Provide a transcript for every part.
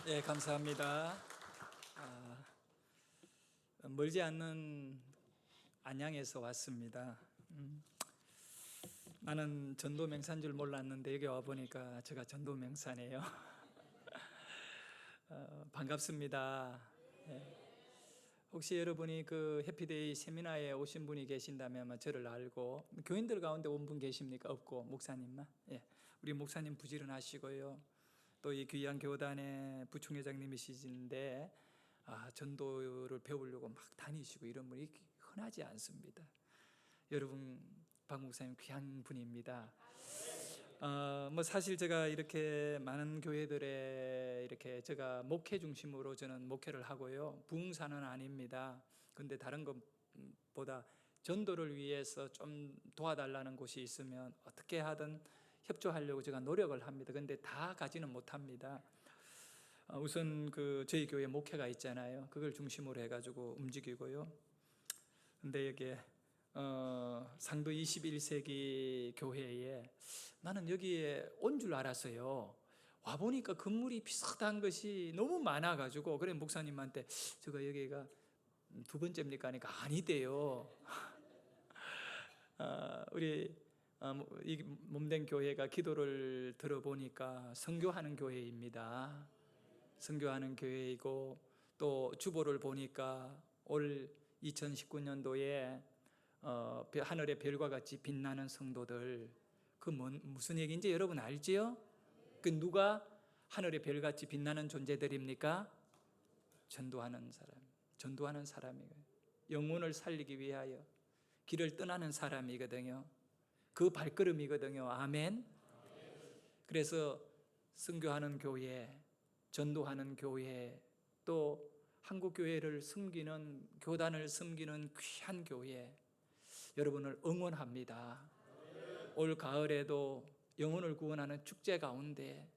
예, 감사합니다. 아, 멀지 않는 안양에서 왔습니다. 나는 전도 맹사인 줄 몰랐는데 여기 와 보니까 제가 전도 맹사네요. 반갑습니다. 예. 혹시 여러분이 그 해피데이 세미나에 오신 분이 계신다면 아마 저를 알고, 교인들 가운데 온 분 계십니까? 없고 목사님만. 예, 우리 목사님 부지런하시고요. 또 이 귀한 교단의 부총회장님이시신데 전도를 배우려고 막 다니시고 이런 분이 흔하지 않습니다. 여러분, 박 목사님 귀한 분입니다. 뭐 사실 제가 이렇게 많은 교회들에 이렇게 제가 목회 중심으로 저는 목회를 하고요. 부흥사는 아닙니다. 근데 다른 것보다 전도를 위해서 좀 도와달라는 곳이 있으면 어떻게 하든 협조하려고 제가 노력을 합니다. 근데 다 가지는 못합니다. 우선 저희 교회 목회가 있잖아요. 그걸 중심으로 해가지고 움직이고요. 근데 여기 상도 21세기 교회에 나는 여기에 온 줄 알았어요. 와 보니까 건물이 비슷한 것이 너무 많아가지고, 그래 목사님한테 제가 여기가 두 번째입니까 하니까 아니대요. 우리 이 몸된 교회가 기도를 들어보니까 선교하는 교회입니다. 선교하는 교회이고, 또 주보를 보니까 올 2019년도에 하늘의 별과 같이 빛나는 성도들, 무슨 얘기인지 여러분 알지요? 그 누가 하늘의 별같이 빛나는 존재들입니까? 전도하는 사람, 전도하는 사람이에요. 영혼을 살리기 위하여 길을 떠나는 사람이거든요. 그 발걸음이거든요. 아멘. 그래서 선교하는 교회, 전도하는 교회, 또 한국 교회를 섬기는, 교단을 섬기는 귀한 교회, 여러분을 응원합니다. 올 가을에도 영혼을 구원하는 축제 가운데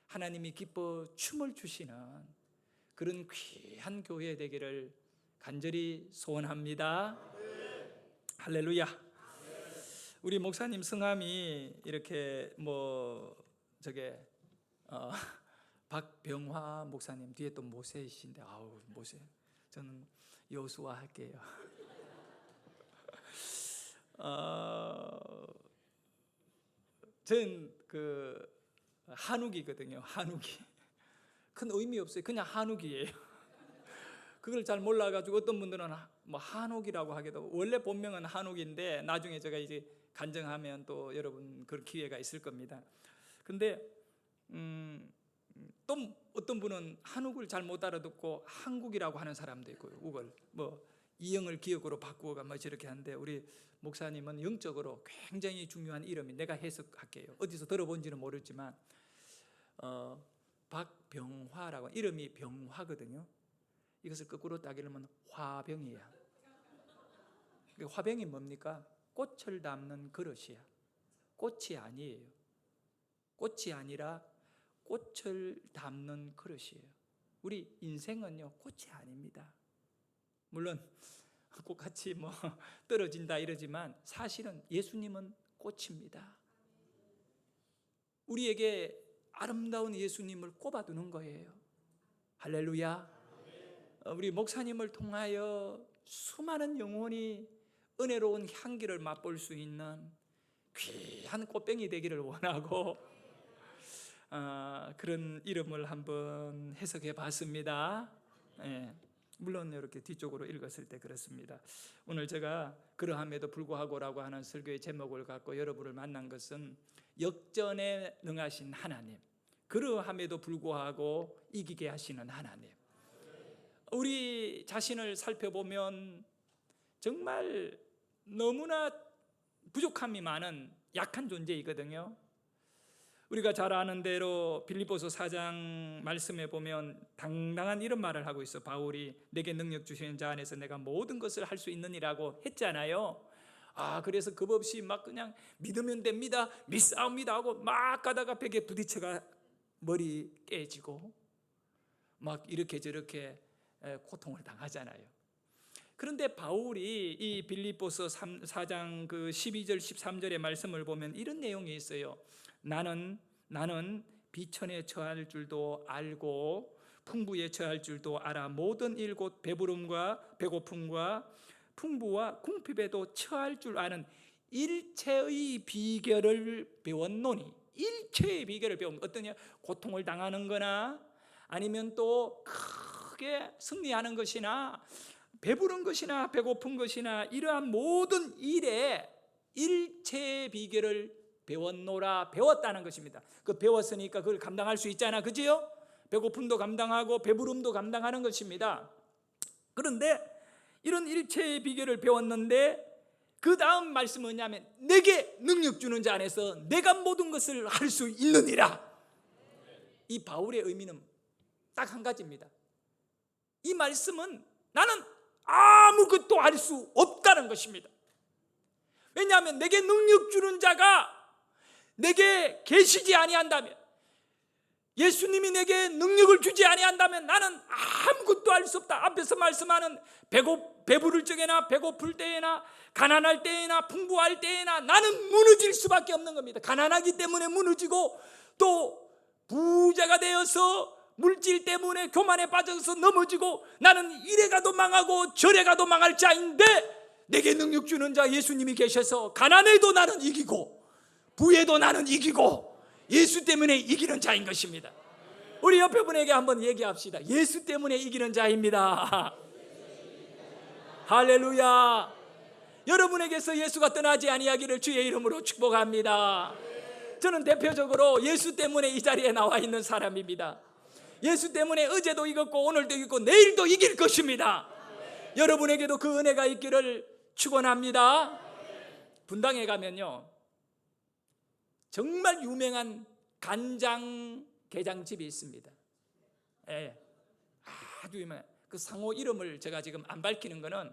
하나님이 기뻐 춤을 추시는 그런 귀한 교회 되기를 간절히 소원합니다. 할렐루야. 우리 목사님 성함이 이렇게 저게 박병화 목사님 뒤에 또 모세이신데, 아우 모세, 저는 여호수아 할게요. 저는 한욱이거든요. 한욱이 큰 의미 없어요. 그냥 한욱이에요. 그걸 잘 몰라가지고 어떤 분들은 뭐 한옥이라고 하기도, 원래 본명은 한옥인데 나중에 제가 이제 간증하면 또 여러분 그런 기회가 있을 겁니다. 근데 또 어떤 분은 한옥을 잘 못 알아듣고 한국이라고 하는 사람도 있고요. 우걸 이영을 기억으로 바꾸어가 저렇게 하는데, 우리 목사님은 영적으로 굉장히 중요한 이름이, 내가 해석할게요. 어디서 들어본지는 모르지만 박병화라고, 이름이 병화거든요. 이것을 거꾸로 따지면 화병이야. 화병이 뭡니까? 꽃을 담는 그릇이야. 꽃이 아니에요. 꽃이 아니라 꽃을 담는 그릇이에요. 우리 인생은요, 꽃이 아닙니다. 물론 꽃같이 떨어진다 이러지만 사실은 예수님은 꽃입니다. 우리에게 아름다운 예수님을 꼽아두는 거예요. 할렐루야. 우리 목사님을 통하여 수많은 영혼이 은혜로운 향기를 맛볼 수 있는 귀한 꽃병이 되기를 원하고, 그런 이름을 한번 해석해 봤습니다. 예, 물론 이렇게 뒤쪽으로 읽었을 때 그렇습니다. 오늘 제가 그러함에도 불구하고라고 하는 설교의 제목을 갖고 여러분을 만난 것은 역전에 능하신 하나님, 그러함에도 불구하고 이기게 하시는 하나님. 우리 자신을 살펴보면 정말 너무나 부족함이 많은 약한 존재이거든요. 우리가 잘 아는 대로 빌립보서 4장 말씀에 보면 당당한 이런 말을 하고 있어. 바울이 내게 능력 주시는 자 안에서 내가 모든 것을 할 수 있느니라고 했잖아요. 그래서 겁없이 막 그냥 믿으면 됩니다, 믿사옵니다 하고 막 가다가 벽에 부딪혀가 머리 깨지고 막 이렇게 저렇게 고통을 당하잖아요. 그런데 바울이 이 빌립보서 4장 12절 13절의 말씀을 보면 이런 내용이 있어요. 나는 비천에 처할 줄도 알고 풍부에 처할 줄도 알아 모든 일 곧 배부름과 배고픔과 풍부와 궁핍에도 처할 줄 아는 일체의 비결을 배웠노니. 일체의 비결을 배우면 어떠냐? 고통을 당하는 거나 아니면 또 크게 승리하는 것이나 배부른 것이나 배고픈 것이나 이러한 모든 일에 일체의 비결을 배웠노라. 배웠다는 것입니다. 그 배웠으니까 그걸 감당할 수 있잖아, 그지요? 배고픔도 감당하고 배부름도 감당하는 것입니다. 그런데 이런 일체의 비결을 배웠는데 그 다음 말씀은 뭐냐면 내게 능력 주는 자 안에서 내가 모든 것을 할 수 있느니라. 이 바울의 의미는 딱 한 가지입니다. 이 말씀은 나는 아무것도 할 수 없다는 것입니다. 왜냐하면 내게 능력 주는 자가 내게 계시지 아니한다면, 예수님이 내게 능력을 주지 아니한다면 나는 아무것도 할 수 없다. 앞에서 말씀하는 배부를 적에나 배고플 때에나 가난할 때에나 풍부할 때에나 나는 무너질 수밖에 없는 겁니다. 가난하기 때문에 무너지고 또 부자가 되어서 물질 때문에 교만에 빠져서 넘어지고 나는 이래 가도 망하고 저래 가도 망할 자인데 내게 능력 주는 자 예수님이 계셔서 가난해도 나는 이기고 부에도 나는 이기고 예수 때문에 이기는 자인 것입니다. 우리 옆에 분에게 한번 얘기합시다. 예수 때문에 이기는 자입니다. 할렐루야. 여러분에게서 예수가 떠나지 아니하기를 주의 이름으로 축복합니다. 저는 대표적으로 예수 때문에 이 자리에 나와 있는 사람입니다. 예수 때문에 어제도 이겼고 오늘도 이겼고 내일도 이길 것입니다. 여러분에게도 그 은혜가 있기를 축원합니다. 분당에 가면요 정말 유명한 간장게장집이 있습니다. 예, 아주 유명한 그 상호 이름을 제가 지금 안 밝히는 거는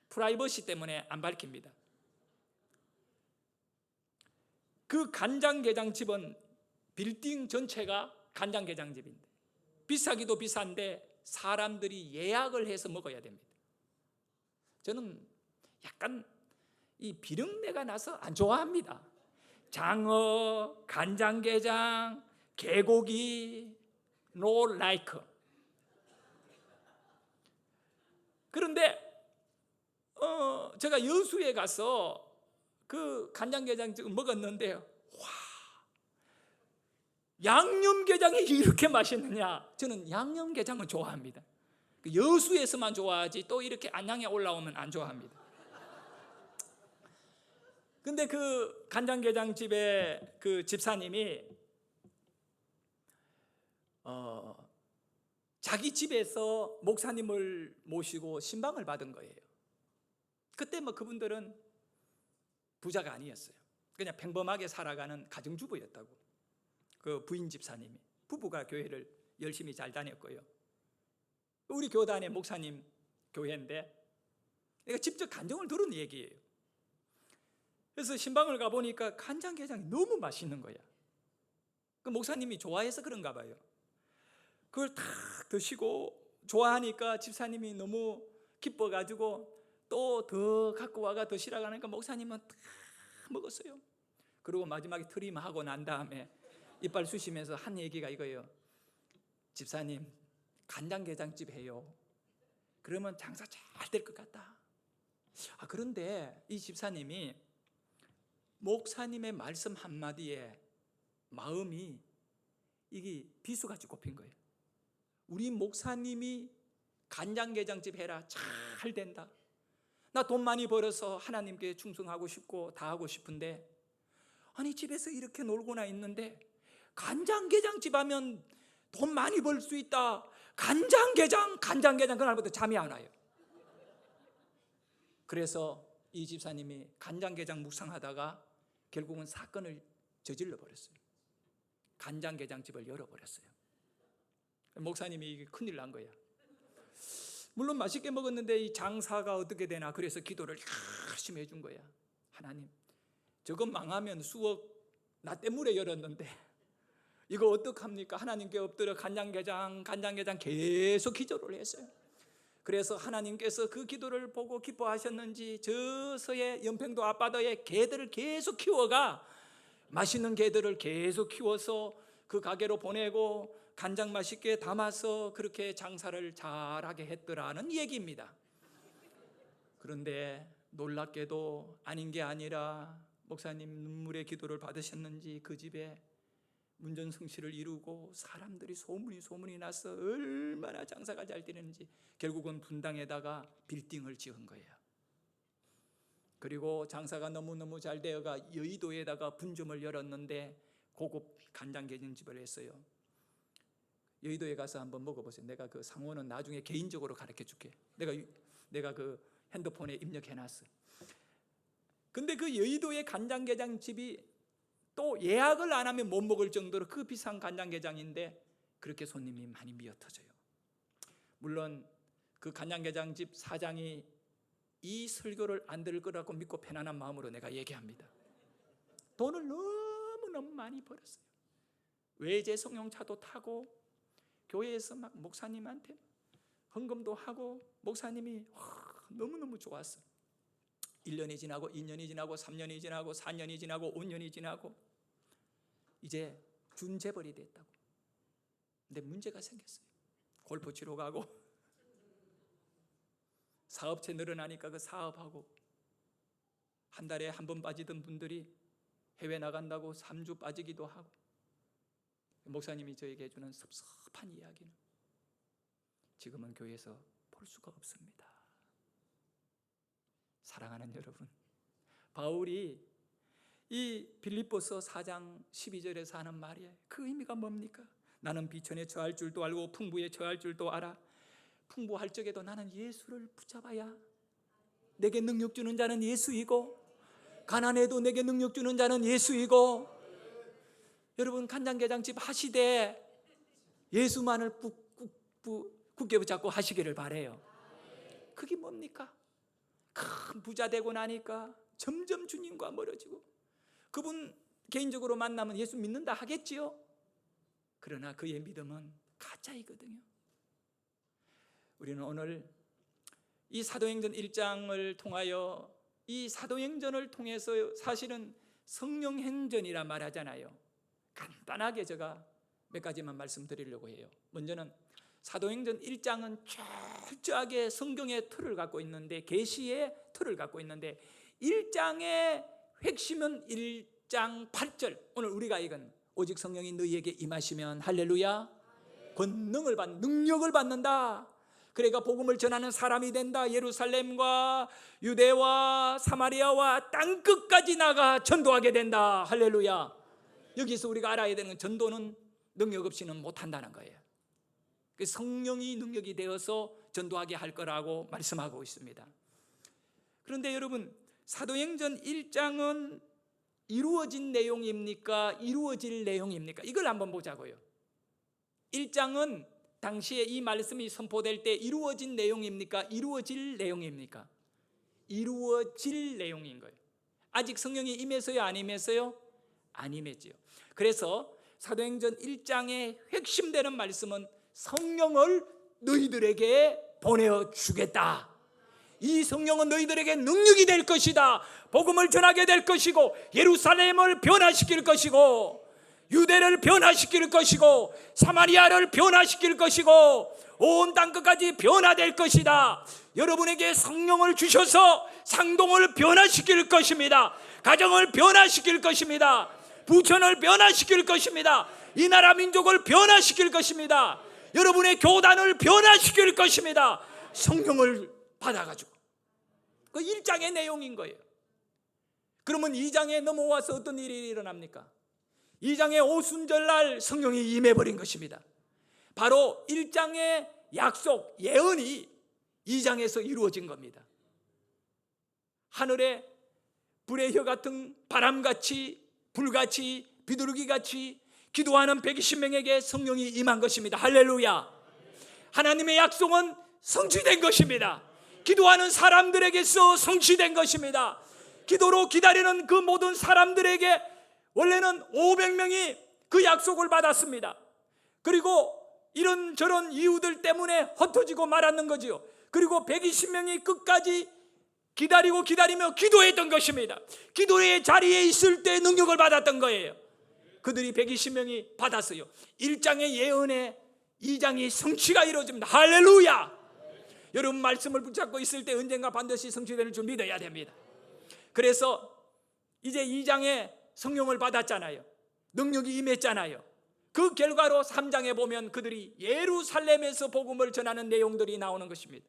프라이버시 때문에 안 밝힙니다. 그 간장게장집은 빌딩 전체가 간장게장집인데 비싸기도 비싼데 사람들이 예약을 해서 먹어야 됩니다. 저는 약간 이 비린내가 나서 안 좋아합니다. 장어, 간장게장, 개고기, no like. 그런데 제가 여수에 가서 그 간장게장집을 먹었는데 와, 양념게장이 이렇게 맛있느냐. 저는 양념게장은 좋아합니다. 여수에서만 좋아하지 또 이렇게 안양에 올라오면 안 좋아합니다. 근데 그 간장게장집의 그 집사님이 자기 집에서 목사님을 모시고 신방을 받은 거예요. 그때 뭐 그분들은 부자가 아니었어요. 그냥 평범하게 살아가는 가정주부였다고. 그 부인 집사님이 부부가 교회를 열심히 잘 다녔고요. 우리 교단의 목사님 교회인데 내가 직접 간증을 들은 얘기예요. 그래서 신방을 가보니까 간장게장이 너무 맛있는 거야. 그 목사님이 좋아해서 그런가 봐요. 그걸 탁 드시고 좋아하니까 집사님이 너무 기뻐가지고 또 더 갖고 와가 드시라고 하니까 목사님은 탁 먹었어요. 그리고 마지막에 트림하고 난 다음에 이빨 쑤시면서 한 얘기가 이거예요. 집사님 간장게장집 해요. 그러면 장사 잘 될 것 같다. 그런데 이 집사님이 목사님의 말씀 한마디에 마음이 이게 비수같이 꼽힌 거예요. 우리 목사님이 간장게장집 해라 잘 된다. 나 돈 많이 벌어서 하나님께 충성하고 싶고 다 하고 싶은데 아니 집에서 이렇게 놀고나 있는데 간장게장집 하면 돈 많이 벌 수 있다. 간장게장 그날부터 잠이 안 와요. 그래서 이 집사님이 간장게장 묵상하다가 결국은 사건을 저질러 버렸어요. 간장게장집을 열어버렸어요. 목사님이 이게 큰일 난 거야. 물론 맛있게 먹었는데 이 장사가 어떻게 되나 그래서 기도를 열심히 해준 거야. 하나님 저거 망하면 수억 나 때문에 열었는데 이거 어떡합니까? 하나님께 엎드려 간장게장 계속 기도를 했어요. 그래서 하나님께서 그 기도를 보고 기뻐하셨는지 저서의 연평도 앞바다에 개들을 계속 키워가 맛있는 개들을 계속 키워서 그 가게로 보내고 간장 맛있게 담아서 그렇게 장사를 잘하게 했더라는 얘기입니다. 그런데 놀랍게도 아닌 게 아니라 목사님 눈물의 기도를 받으셨는지 그 집에 문전성시를 이루고 사람들이 소문이 나서 얼마나 장사가 잘 되는지 결국은 분당에다가 빌딩을 지은 거예요. 그리고 장사가 너무너무 잘 되어가 여의도에다가 분점을 열었는데 고급 간장게장집을 했어요. 여의도에 가서 한번 먹어보세요. 내가 그 상호는 나중에 개인적으로 가르쳐 줄게. 내가 그 핸드폰에 입력해놨어. 근데 그 여의도의 간장게장집이 또 예약을 안 하면 못 먹을 정도로 그 비싼 간장게장인데 그렇게 손님이 많이 미어터져요. 물론 그 간장게장집 사장이 이 설교를 안 들을 거라고 믿고 편안한 마음으로 내가 얘기합니다. 돈을 너무너무 많이 벌었어요. 외제 성령차도 타고 교회에서 막 목사님한테 헌금도 하고 목사님이 너무너무 좋았어. 1년이 지나고 2년이 지나고 3년이 지나고 4년이 지나고 5년이 지나고 이제 준재벌이 됐다고. 근데 문제가 생겼어요. 골프 치러 가고 사업체 늘어나니까 그 사업하고 한 달에 한 번 빠지던 분들이 해외 나간다고 3주 빠지기도 하고. 목사님이 저에게 해주는 섭섭한 이야기는 지금은 교회에서 볼 수가 없습니다. 사랑하는 여러분, 바울이 이 빌립보서 4장 12절에서 하는 말이에요. 그 의미가 뭡니까? 나는 비천에 처할 줄도 알고 풍부에 처할 줄도 알아. 풍부할 적에도 나는 예수를 붙잡아야 내게 능력 주는 자는 예수이고 가난해도 내게 능력 주는 자는 예수이고. 여러분 간장게장집 하시되 예수만을 굳게 붙잡고 하시기를 바래요. 그게 뭡니까? 큰 부자 되고 나니까 점점 주님과 멀어지고 그분 개인적으로 만나면 예수 믿는다 하겠지요. 그러나 그의 믿음은 가짜이거든요. 우리는 오늘 이 사도행전 1장을 통하여 이 사도행전을 통해서 사실은 성령행전이라 말하잖아요. 간단하게 제가 몇 가지만 말씀드리려고 해요. 먼저는 사도행전 1장은 철저하게 성경의 틀을 갖고 있는데 계시의 틀을 갖고 있는데 1장의 핵심은 1장 8절. 오늘 우리가 읽은 오직 성령이 너희에게 임하시면 할렐루야 권능을 받는 능력을 받는다. 그래가 복음을 전하는 사람이 된다. 예루살렘과 유대와 사마리아와 땅끝까지 나가 전도하게 된다. 할렐루야. 여기서 우리가 알아야 되는 건 전도는 능력 없이는 못한다는 거예요. 성령이 능력이 되어서 전도하게 할 거라고 말씀하고 있습니다. 그런데 여러분 사도행전 1장은 이루어진 내용입니까? 이루어질 내용입니까? 이걸 한번 보자고요. 1장은 당시에 이 말씀이 선포될 때 이루어진 내용입니까? 이루어질 내용입니까? 이루어질 내용인 거예요. 아직 성령이 임했어요? 안 임했어요? 안 임했지요. 그래서 사도행전 1장의 핵심되는 말씀은 성령을 너희들에게 보내주겠다. 이 성령은 너희들에게 능력이 될 것이다. 복음을 전하게 될 것이고 예루살렘을 변화시킬 것이고 유대를 변화시킬 것이고 사마리아를 변화시킬 것이고 온 땅끝까지 변화될 것이다. 여러분에게 성령을 주셔서 상동을 변화시킬 것입니다. 가정을 변화시킬 것입니다. 부천을 변화시킬 것입니다. 이 나라 민족을 변화시킬 것입니다. 여러분의 교단을 변화시킬 것입니다. 성령을 받아가지고 그 1장의 내용인 거예요. 그러면 2장에 넘어와서 어떤 일이 일어납니까? 2장의 오순절날 성령이 임해버린 것입니다. 바로 1장의 약속, 예언이 2장에서 이루어진 겁니다. 하늘에 불의 혀 같은 바람같이 불같이 비둘기같이 기도하는 120명에게 성령이 임한 것입니다. 할렐루야. 하나님의 약속은 성취된 것입니다. 기도하는 사람들에게서 성취된 것입니다. 기도로 기다리는 그 모든 사람들에게 원래는 500명이 그 약속을 받았습니다. 그리고 이런저런 이유들 때문에 흩어지고 말았는 거지요. 그리고 120명이 끝까지 기다리며 기도했던 것입니다. 기도의 자리에 있을 때 능력을 받았던 거예요. 그들이 120명이 받았어요. 1장의 예언에 2장이 성취가 이루어집니다. 할렐루야. 여러분 말씀을 붙잡고 있을 때 언젠가 반드시 성취되는 줄 믿어야 됩니다. 그래서 이제 2장에 성령을 받았잖아요. 능력이 임했잖아요. 그 결과로 3장에 보면 그들이 예루살렘에서 복음을 전하는 내용들이 나오는 것입니다.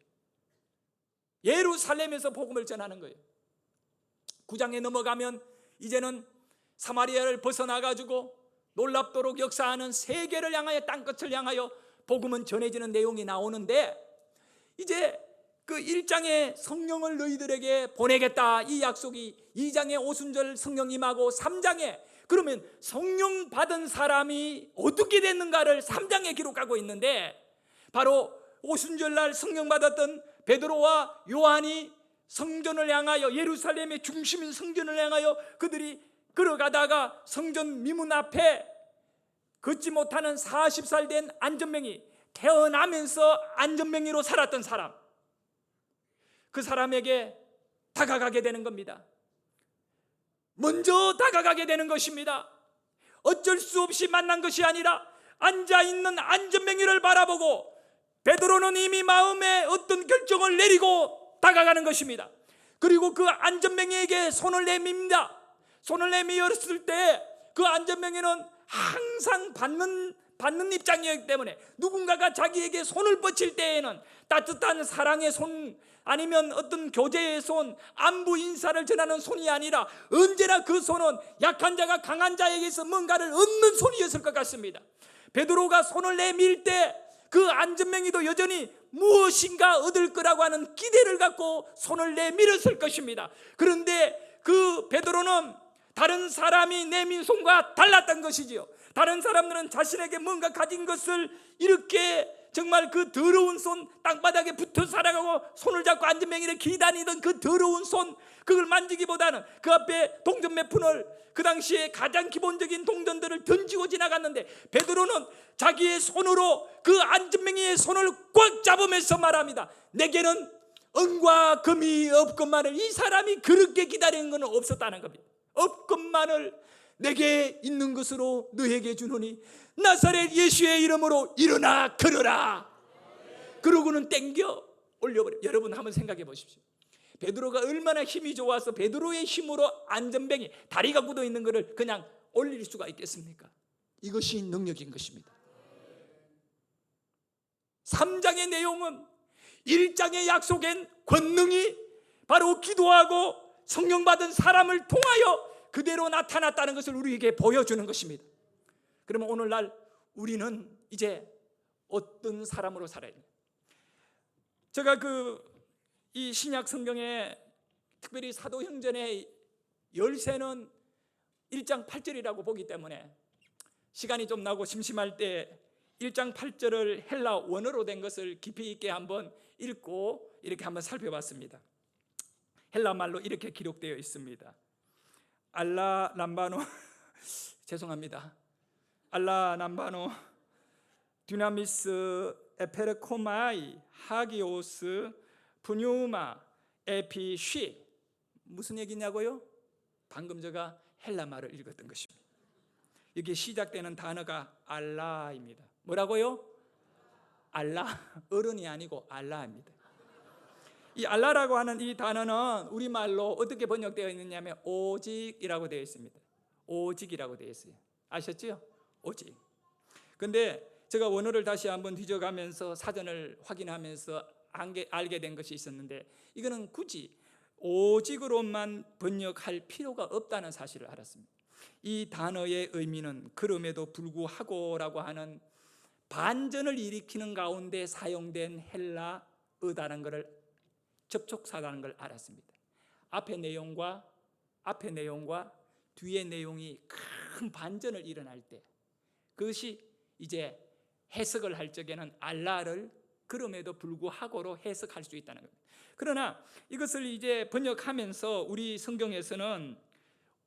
예루살렘에서 복음을 전하는 거예요. 9장에 넘어가면 이제는 사마리아를 벗어나가지고 놀랍도록 역사하는 세계를 향하여, 땅끝을 향하여 복음은 전해지는 내용이 나오는데, 이제 그 1장에 성령을 너희들에게 보내겠다 이 약속이 2장에 오순절 성령 임하고 3장에 그러면 성령 받은 사람이 어떻게 됐는가를 3장에 기록하고 있는데, 바로 오순절날 성령 받았던 베드로와 요한이 성전을 향하여, 예루살렘의 중심인 성전을 향하여 그들이 걸어가다가 성전 미문 앞에 걷지 못하는 40살 된 안전뱅이, 태어나면서 안전뱅이로 살았던 사람, 그 사람에게 다가가게 되는 겁니다. 먼저 다가가게 되는 것입니다. 어쩔 수 없이 만난 것이 아니라 앉아있는 안전뱅이를 바라보고 베드로는 이미 마음에 어떤 결정을 내리고 다가가는 것입니다. 그리고 그 안전뱅이에게 손을 내밉니다. 손을 내밀었을 때 그 안전뱅이는 항상 받는 입장이었기 때문에 누군가가 자기에게 손을 뻗칠 때에는 따뜻한 사랑의 손, 아니면 어떤 교제의 손, 안부 인사를 전하는 손이 아니라 언제나 그 손은 약한 자가 강한 자에게서 뭔가를 얻는 손이었을 것 같습니다. 베드로가 손을 내밀 때 그 안전뱅이도 여전히 무엇인가 얻을 거라고 하는 기대를 갖고 손을 내밀었을 것입니다. 그런데 그 베드로는 다른 사람이 내민 손과 달랐던 것이지요. 다른 사람들은 자신에게 뭔가 가진 것을 이렇게 정말 그 더러운 손, 땅바닥에 붙어 살아가고 손을 잡고 안전뱅이를 기다리던 그 더러운 손, 그걸 만지기보다는 그 앞에 동전 몇 푼을, 그 당시에 가장 기본적인 동전들을 던지고 지나갔는데, 베드로는 자기의 손으로 그 안전뱅이의 손을 꽉 잡으면서 말합니다. 내게는 은과 금이 없건만을. 이 사람이 그렇게 기다리는 것은 없었다는 겁니다. 없건만을 내게 있는 것으로 너에게 주노니 나사렛 예수의 이름으로 일어나 걸어라. 그러고는 땡겨 올려버려. 여러분 한번 생각해 보십시오. 베드로가 얼마나 힘이 좋아서 베드로의 힘으로 안전뱅이, 다리가 굳어 있는 것을 그냥 올릴 수가 있겠습니까? 이것이 능력인 것입니다. 3장의 내용은 1장의 약속엔 권능이 바로 기도하고 성령 받은 사람을 통하여 그대로 나타났다는 것을 우리에게 보여주는 것입니다. 그러면 오늘날 우리는 이제 어떤 사람으로 살아야 돼요? 제가 이 신약 성경에 특별히 사도행전의 열쇠는 1장 8절이라고 보기 때문에 시간이 좀 나고 심심할 때 1장 8절을 헬라 원어로 된 것을 깊이 있게 한번 읽고 이렇게 한번 살펴봤습니다. 헬라 말로 이렇게 기록되어 있습니다. 알라 람바노 죄송합니다. 알라 람바노 듀나미스 에페르코마이 하기오스 푸뉴마 에피쉬. 무슨 얘기냐고요? 방금 제가 헬라 말을 읽었던 것입니다. 여기 시작되는 단어가 알라입니다. 뭐라고요? 알라. 어른이 아니고 알라입니다. 이 알라라고 하는 이 단어는 우리말로 어떻게 번역되어 있느냐면 오직이라고 되어 있습니다. 오직이라고 되어 있어요. 아셨죠? 오직. 근데 제가 원어를 다시 한번 뒤져가면서 사전을 확인하면서 알게 된 것이 있었는데, 이거는 굳이 오직으로만 번역할 필요가 없다는 사실을 알았습니다. 이 단어의 의미는 그럼에도 불구하고라고 하는 반전을 일으키는 가운데 사용된 헬라어다는 것을 접촉사라는 걸 알았습니다. 앞의 내용과 뒤의 내용이 큰 반전을 일어날 때, 그것이 이제 해석을 할 적에는 알라를 그럼에도 불구하고로 해석할 수 있다는 겁니다. 그러나 이것을 이제 번역하면서 우리 성경에서는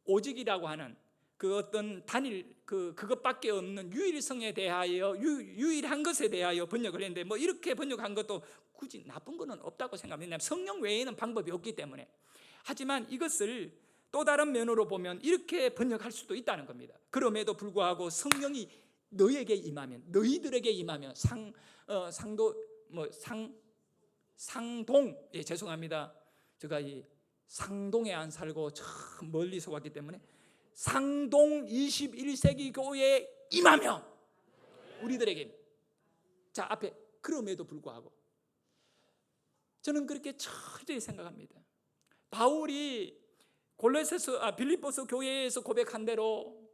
오직이라고 하는 그 어떤 단일 그것밖에 없는 유일성에 대하여 유일한 것에 대하여 번역을 했는데, 뭐 이렇게 번역한 것도 굳이 나쁜 것은 없다고 생각합니다. 성령 외에는 방법이 없기 때문에. 하지만 이것을 또 다른 면으로 보면 이렇게 번역할 수도 있다는 겁니다. 그럼에도 불구하고 성령이 너희에게 임하면, 너희들에게 임하면, 상동, 예, 죄송합니다. 제가 이 상동에 안 살고 저 멀리서 왔기 때문에 상동 21세기 교회에 임하며 우리들에게. 자, 앞에 그럼에도 불구하고 저는 그렇게 철저히 생각합니다. 바울이 빌립보서 교회에서 고백한 대로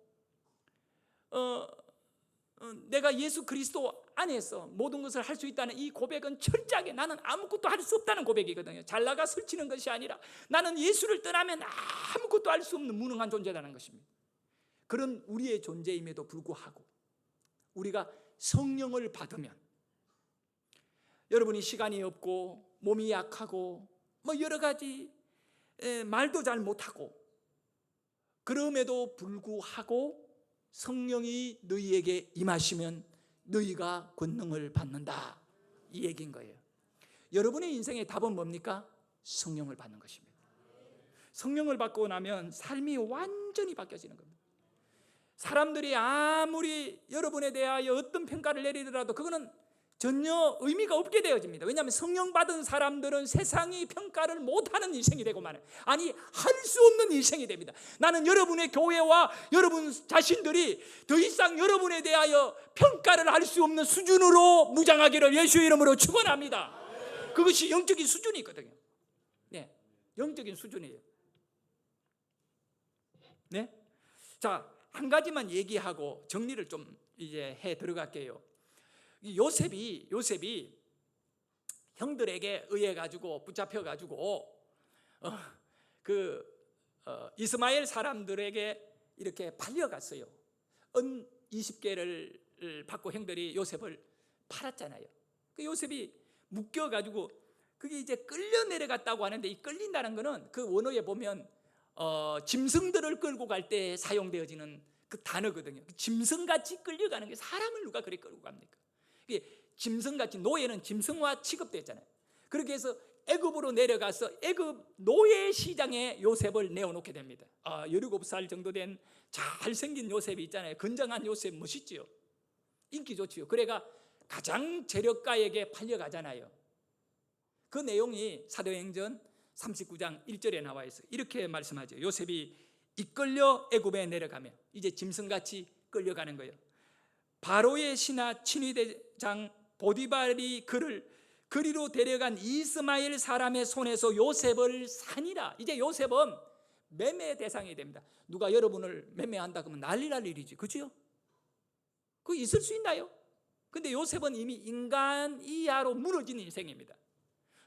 내가 예수 그리스도 안에서 모든 것을 할 수 있다는 이 고백은 철저하게 나는 아무것도 할 수 없다는 고백이거든요. 잘 나가 설치는 것이 아니라 나는 예수를 떠나면 아무것도 할 수 없는 무능한 존재라는 것입니다. 그런 우리의 존재임에도 불구하고 우리가 성령을 받으면, 여러분이 시간이 없고 몸이 약하고 뭐 여러 가지 말도 잘 못하고, 그럼에도 불구하고 성령이 너희에게 임하시면 너희가 권능을 받는다, 이 얘기인 거예요. 여러분의 인생의 답은 뭡니까? 성령을 받는 것입니다. 성령을 받고 나면 삶이 완전히 바뀌어지는 겁니다. 사람들이 아무리 여러분에 대하여 어떤 평가를 내리더라도 그거는 전혀 의미가 없게 되어집니다. 왜냐하면 성령 받은 사람들은 세상이 평가를 못하는 인생이 되고 말아요. 아니, 할 수 없는 인생이 됩니다. 나는 여러분의 교회와 여러분 자신들이 더 이상 여러분에 대하여 평가를 할 수 없는 수준으로 무장하기를 예수의 이름으로 축원합니다. 그것이 영적인 수준이거든요. 네, 영적인 수준이에요. 네, 자, 한 가지만 얘기하고 정리를 좀 이제 해 들어갈게요. 요셉이 형들에게 의해 가지고 붙잡혀 가지고 이스마엘 사람들에게 이렇게 팔려갔어요. 은 20개를 받고 형들이 요셉을 팔았잖아요. 그 요셉이 묶여 가지고 그게 이제 끌려 내려갔다고 하는데, 이 끌린다는 거는 그 원어에 보면 짐승들을 끌고 갈 때 사용되어지는 그 단어거든요. 짐승같이 끌려가는 게, 사람을 누가 그렇게 끌고 갑니까? 짐승같이, 노예는 짐승화 취급됐잖아요. 그렇게 해서 애굽으로 내려가서 애굽 노예 시장에 요셉을 내어놓게 됩니다. 17살 정도 된 잘생긴 요셉이 있잖아요. 건장한 요셉 멋있지요. 인기 좋지요. 그래가 가장 재력가에게 팔려가잖아요. 그 내용이 사도행전 39장 1절에 나와 있어요. 이렇게 말씀하죠. 요셉이 이끌려 애굽에 내려가며 이제 짐승같이 끌려가는 거예요. 바로의 신하 친위대장 보디발이 그를 그리로 데려간 이스마엘 사람의 손에서 요셉을 사니라. 이제 요셉은 매매 대상이 됩니다. 누가 여러분을 매매한다 그러면 난리 날 일이지, 그렇죠? 그거 있을 수 있나요? 근데 요셉은 이미 인간 이하로 무너진 인생입니다.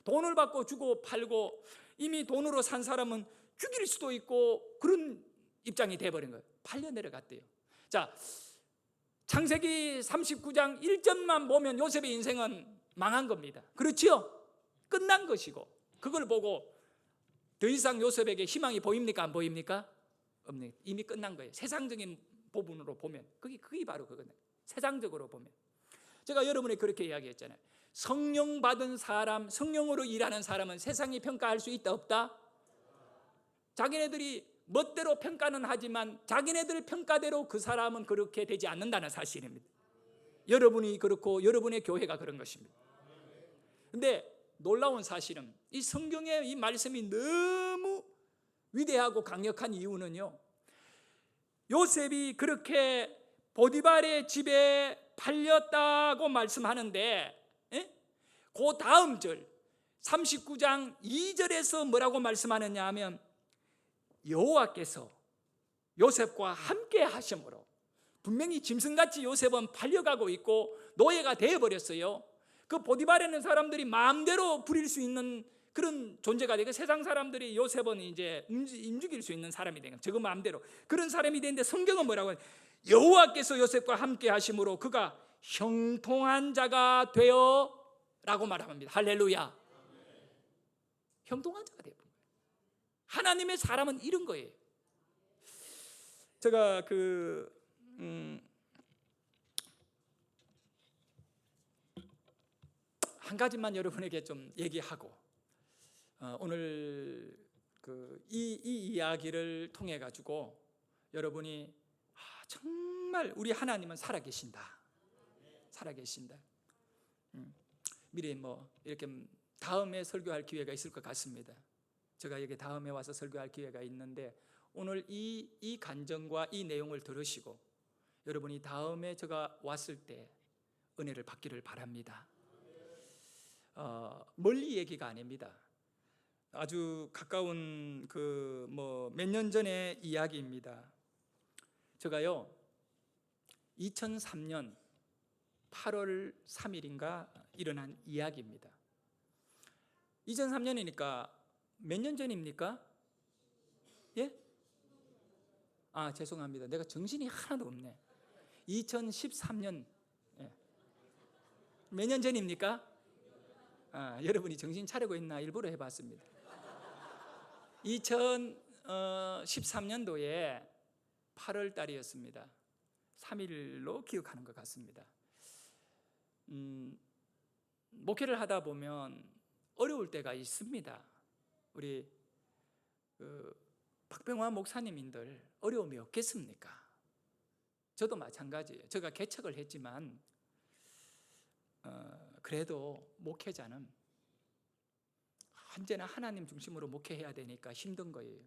돈을 받고 주고 팔고, 이미 돈으로 산 사람은 죽일 수도 있고 그런 입장이 돼버린 거예요. 팔려 내려갔대요. 자, 창세기 39장 1절만 보면 요셉의 인생은 망한 겁니다. 그렇죠? 끝난 것이고, 그걸 보고 더 이상 요셉에게 희망이 보입니까? 안 보입니까? 없네. 이미 끝난 거예요. 세상적인 부분으로 보면 그게 바로 그거네. 세상적으로 보면. 제가 여러분에게 그렇게 이야기했잖아요. 성령 받은 사람, 성령으로 일하는 사람은 세상이 평가할 수 있다 없다? 자기네들이 멋대로 평가는 하지만 자기네들 평가대로 그 사람은 그렇게 되지 않는다는 사실입니다. 여러분이 그렇고 여러분의 교회가 그런 것입니다. 그런데 놀라운 사실은 이 성경의 이 말씀이 너무 위대하고 강력한 이유는요, 요셉이 그렇게 보디발의 집에 팔렸다고 말씀하는데, 그 다음 절 39장 2절에서 뭐라고 말씀하느냐 하면, 여호와께서 요셉과 함께 하심으로, 분명히 짐승같이 요셉은 팔려가고 있고 노예가 되어버렸어요. 그 보디발에 있는 사람들이 마음대로 부릴 수 있는 그런 존재가 되고, 세상 사람들이 요셉은 이제 움직일 수 있는 사람이 되는, 저거 마음대로 그런 사람이 되는데, 성경은 뭐라고 해요? 여호와께서 요셉과 함께 하심으로 그가 형통한 자가 되어 라고 말합니다. 할렐루야. 형통한 자가 되어. 하나님의 사람은 이런 거예요. 제가 한 가지만 여러분에게 좀 얘기하고 오늘 이 이야기를 통해 가지고 여러분이 정말 우리 하나님은 살아계신다. 살아계신다. 미리 이렇게 다음에 설교할 기회가 있을 것 같습니다. 제가 여기 다음에 와서 설교할 기회가 있는데 오늘 이 간증과 이 내용을 들으시고 여러분이 다음에 제가 왔을 때 은혜를 받기를 바랍니다. 멀리 얘기가 아닙니다. 아주 가까운 몇 년 전의 이야기입니다. 제가요 2003년 8월 3일인가 일어난 이야기입니다. 2003년이니까 몇 년 전입니까? 예? 죄송합니다. 내가 정신이 하나도 없네. 2013년 몇 년 전입니까? 여러분이 정신 차리고 있나 일부러 해봤습니다. 2013년도에 8월 달이었습니다. 3일로 기억하는 것 같습니다. 목회를 하다 보면 어려울 때가 있습니다. 우리 박병화 목사님인들 어려움이 없겠습니까? 저도 마찬가지예요. 제가 개척을 했지만 그래도 목회자는 언제나 하나님 중심으로 목회해야 되니까 힘든 거예요.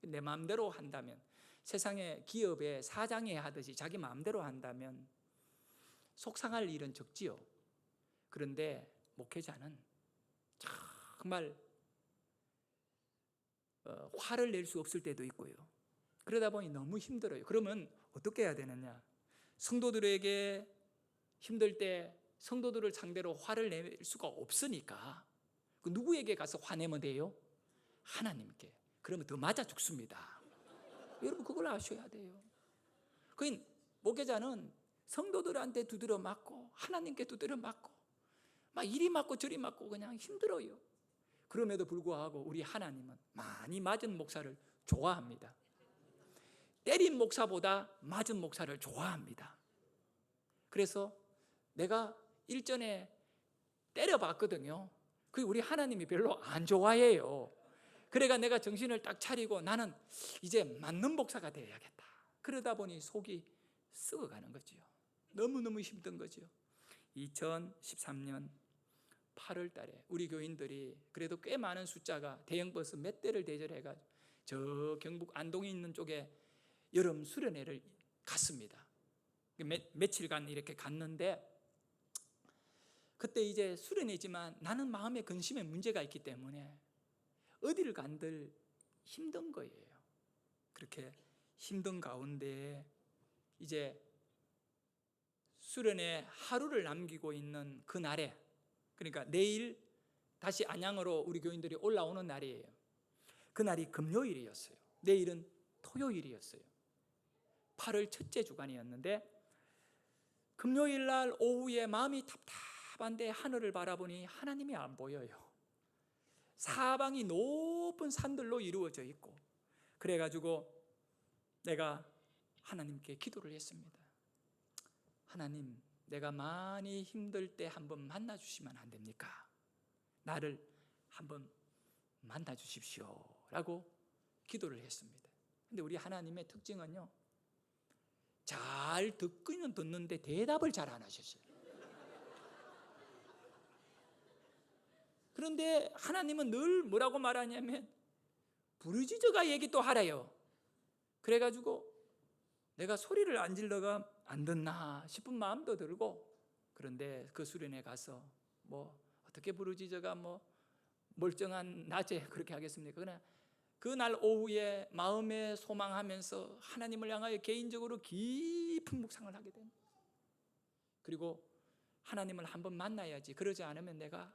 내 마음대로 한다면, 세상의 기업의 사장이 하듯이 자기 마음대로 한다면 속상할 일은 적지요. 그런데 목회자는 정말 화를 낼 수 없을 때도 있고요. 그러다 보니 너무 힘들어요. 그러면 어떻게 해야 되느냐? 성도들에게 힘들 때 성도들을 상대로 화를 낼 수가 없으니까 누구에게 가서 화내면 돼요? 하나님께. 그러면 더 맞아 죽습니다. 여러분 그걸 아셔야 돼요. 그 목회자는 성도들한테 두드려 맞고 하나님께 두드려 맞고 막 이리 맞고 저리 맞고 그냥 힘들어요. 그럼에도 불구하고 우리 하나님은 많이 맞은 목사를 좋아합니다. 때린 목사보다 맞은 목사를 좋아합니다. 그래서 내가 일전에 때려봤거든요. 그 우리 하나님이 별로 안 좋아해요. 그래가 내가 정신을 딱 차리고 나는 이제 맞는 목사가 되어야겠다. 그러다 보니 속이 썩어가는 거죠. 너무너무 힘든 거죠. 2013년 8월 달에 우리 교인들이 그래도 꽤 많은 숫자가 대형버스 몇 대를 대절해가지고 저 경북 안동에 있는 쪽에 여름 수련회를 갔습니다. 며칠간 이렇게 갔는데 그때 이제 수련회지만 나는 마음의 근심에 문제가 있기 때문에 어디를 간들 힘든 거예요. 그렇게 힘든 가운데 이제 수련회 하루를 남기고 있는 그 날에, 그러니까 내일 다시 안양으로 우리 교인들이 올라오는 날이에요. 그날이 금요일이었어요. 내일은 토요일이었어요. 8월 첫째 주간이었는데 금요일 날 오후에 마음이 답답한데 하늘을 바라보니 하나님이 안 보여요. 사방이 높은 산들로 이루어져 있고, 그래가지고 내가 하나님께 기도를 했습니다. 하나님, 내가 많이 힘들 때 한번 만나주시면 안 됩니까? 나를 한번 만나주십시오 라고 기도를 했습니다. 근데 우리 하나님의 특징은요, 잘 듣기는 듣는데 대답을 잘 안 하셨어요. 그런데 하나님은 늘 뭐라고 말하냐면 부르짖어가 얘기 또 하래요. 그래가지고 내가 소리를 안 질러가 안 듣나 싶은 마음도 들고, 그런데 그 수련회 가서 어떻게 부르짖어가 멀쩡한 낮에 그렇게 하겠습니까? 그냥 그날 오후에 마음에 소망하면서 하나님을 향하여 개인적으로 깊은 묵상을 하게 됩니다. 그리고 하나님을 한번 만나야지. 그러지 않으면 내가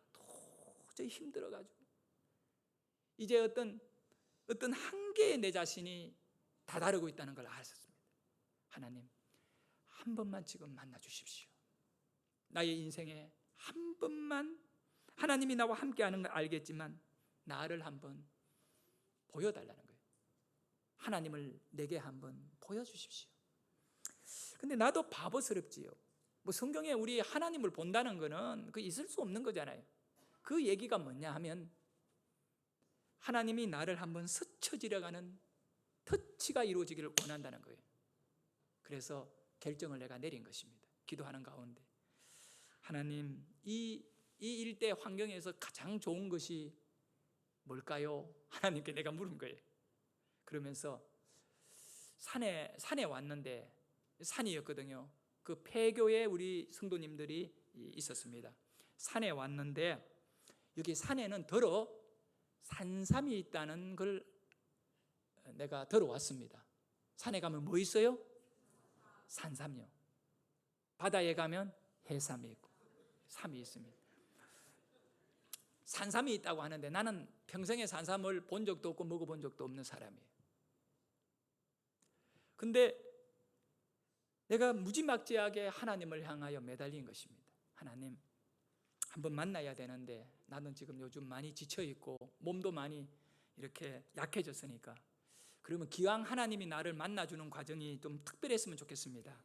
도저히 힘들어가지고 이제 어떤 한계에 내 자신이 다다르고 있다는 걸 알았습니다. 하나님, 한 번만 지금 만나 주십시오. 나의 인생에 한 번만, 하나님이 나와 함께하는 걸 알겠지만 나를 한번 보여달라는 거예요. 하나님을 내게 한번 보여주십시오. 근데 나도 바보스럽지요. 성경에 우리 하나님을 본다는 거는 그 있을 수 없는 거잖아요. 그 얘기가 뭐냐 하면 하나님이 나를 한번 스쳐 지나가는 터치가 이루어지기를 원한다는 거예요. 그래서 결정을 내가 내린 것입니다. 기도하는 가운데 하나님, 이 일대 환경에서 가장 좋은 것이 뭘까요? 하나님께 내가 물은 거예요. 그러면서 산에 왔는데, 산이었거든요. 그 폐교에 우리 성도님들이 있었습니다. 산에 왔는데 여기 산에는 산삼이 있다는 걸 내가 들어왔습니다. 산에 가면 뭐 있어요? 산삼이요. 바다에 가면 해삼이 있고 삼이 있습니다. 산삼이 있다고 하는데 나는 평생에 산삼을 본 적도 없고 먹어본 적도 없는 사람이에요. 근데 내가 무지막지하게 하나님을 향하여 매달린 것입니다. 하나님, 한번 만나야 되는데 나는 지금 요즘 많이 지쳐있고 몸도 많이 이렇게 약해졌으니까, 그러면 기왕 하나님이 나를 만나주는 과정이 좀 특별했으면 좋겠습니다.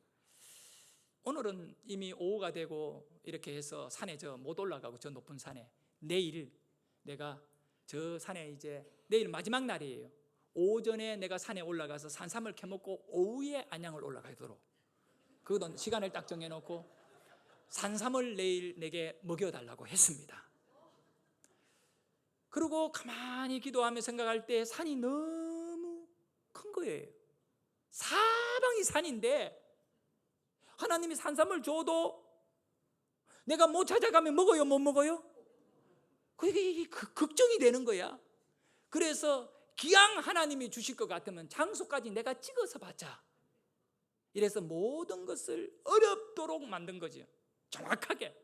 오늘은 이미 오후가 되고 이렇게 해서 산에 못 올라가고, 저 높은 산에 내일 내가 저 산에 이제 내일 마지막 날이에요. 오전에 내가 산에 올라가서 산삼을 캐먹고 오후에 안양을 올라가도록, 그것도 시간을 딱 정해놓고 산삼을 내일 내게 먹여달라고 했습니다. 그리고 가만히 기도하며 생각할 때 산이 너무 큰 거예요. 사방이 산인데 하나님이 산삼을 줘도 내가 못 찾아가면 먹어요, 못 먹어요? 그게 걱정이 되는 거야. 그래서 기왕 하나님이 주실 것 같으면 장소까지 내가 찍어서 받자. 이래서 모든 것을 어렵도록 만든 거죠. 정확하게.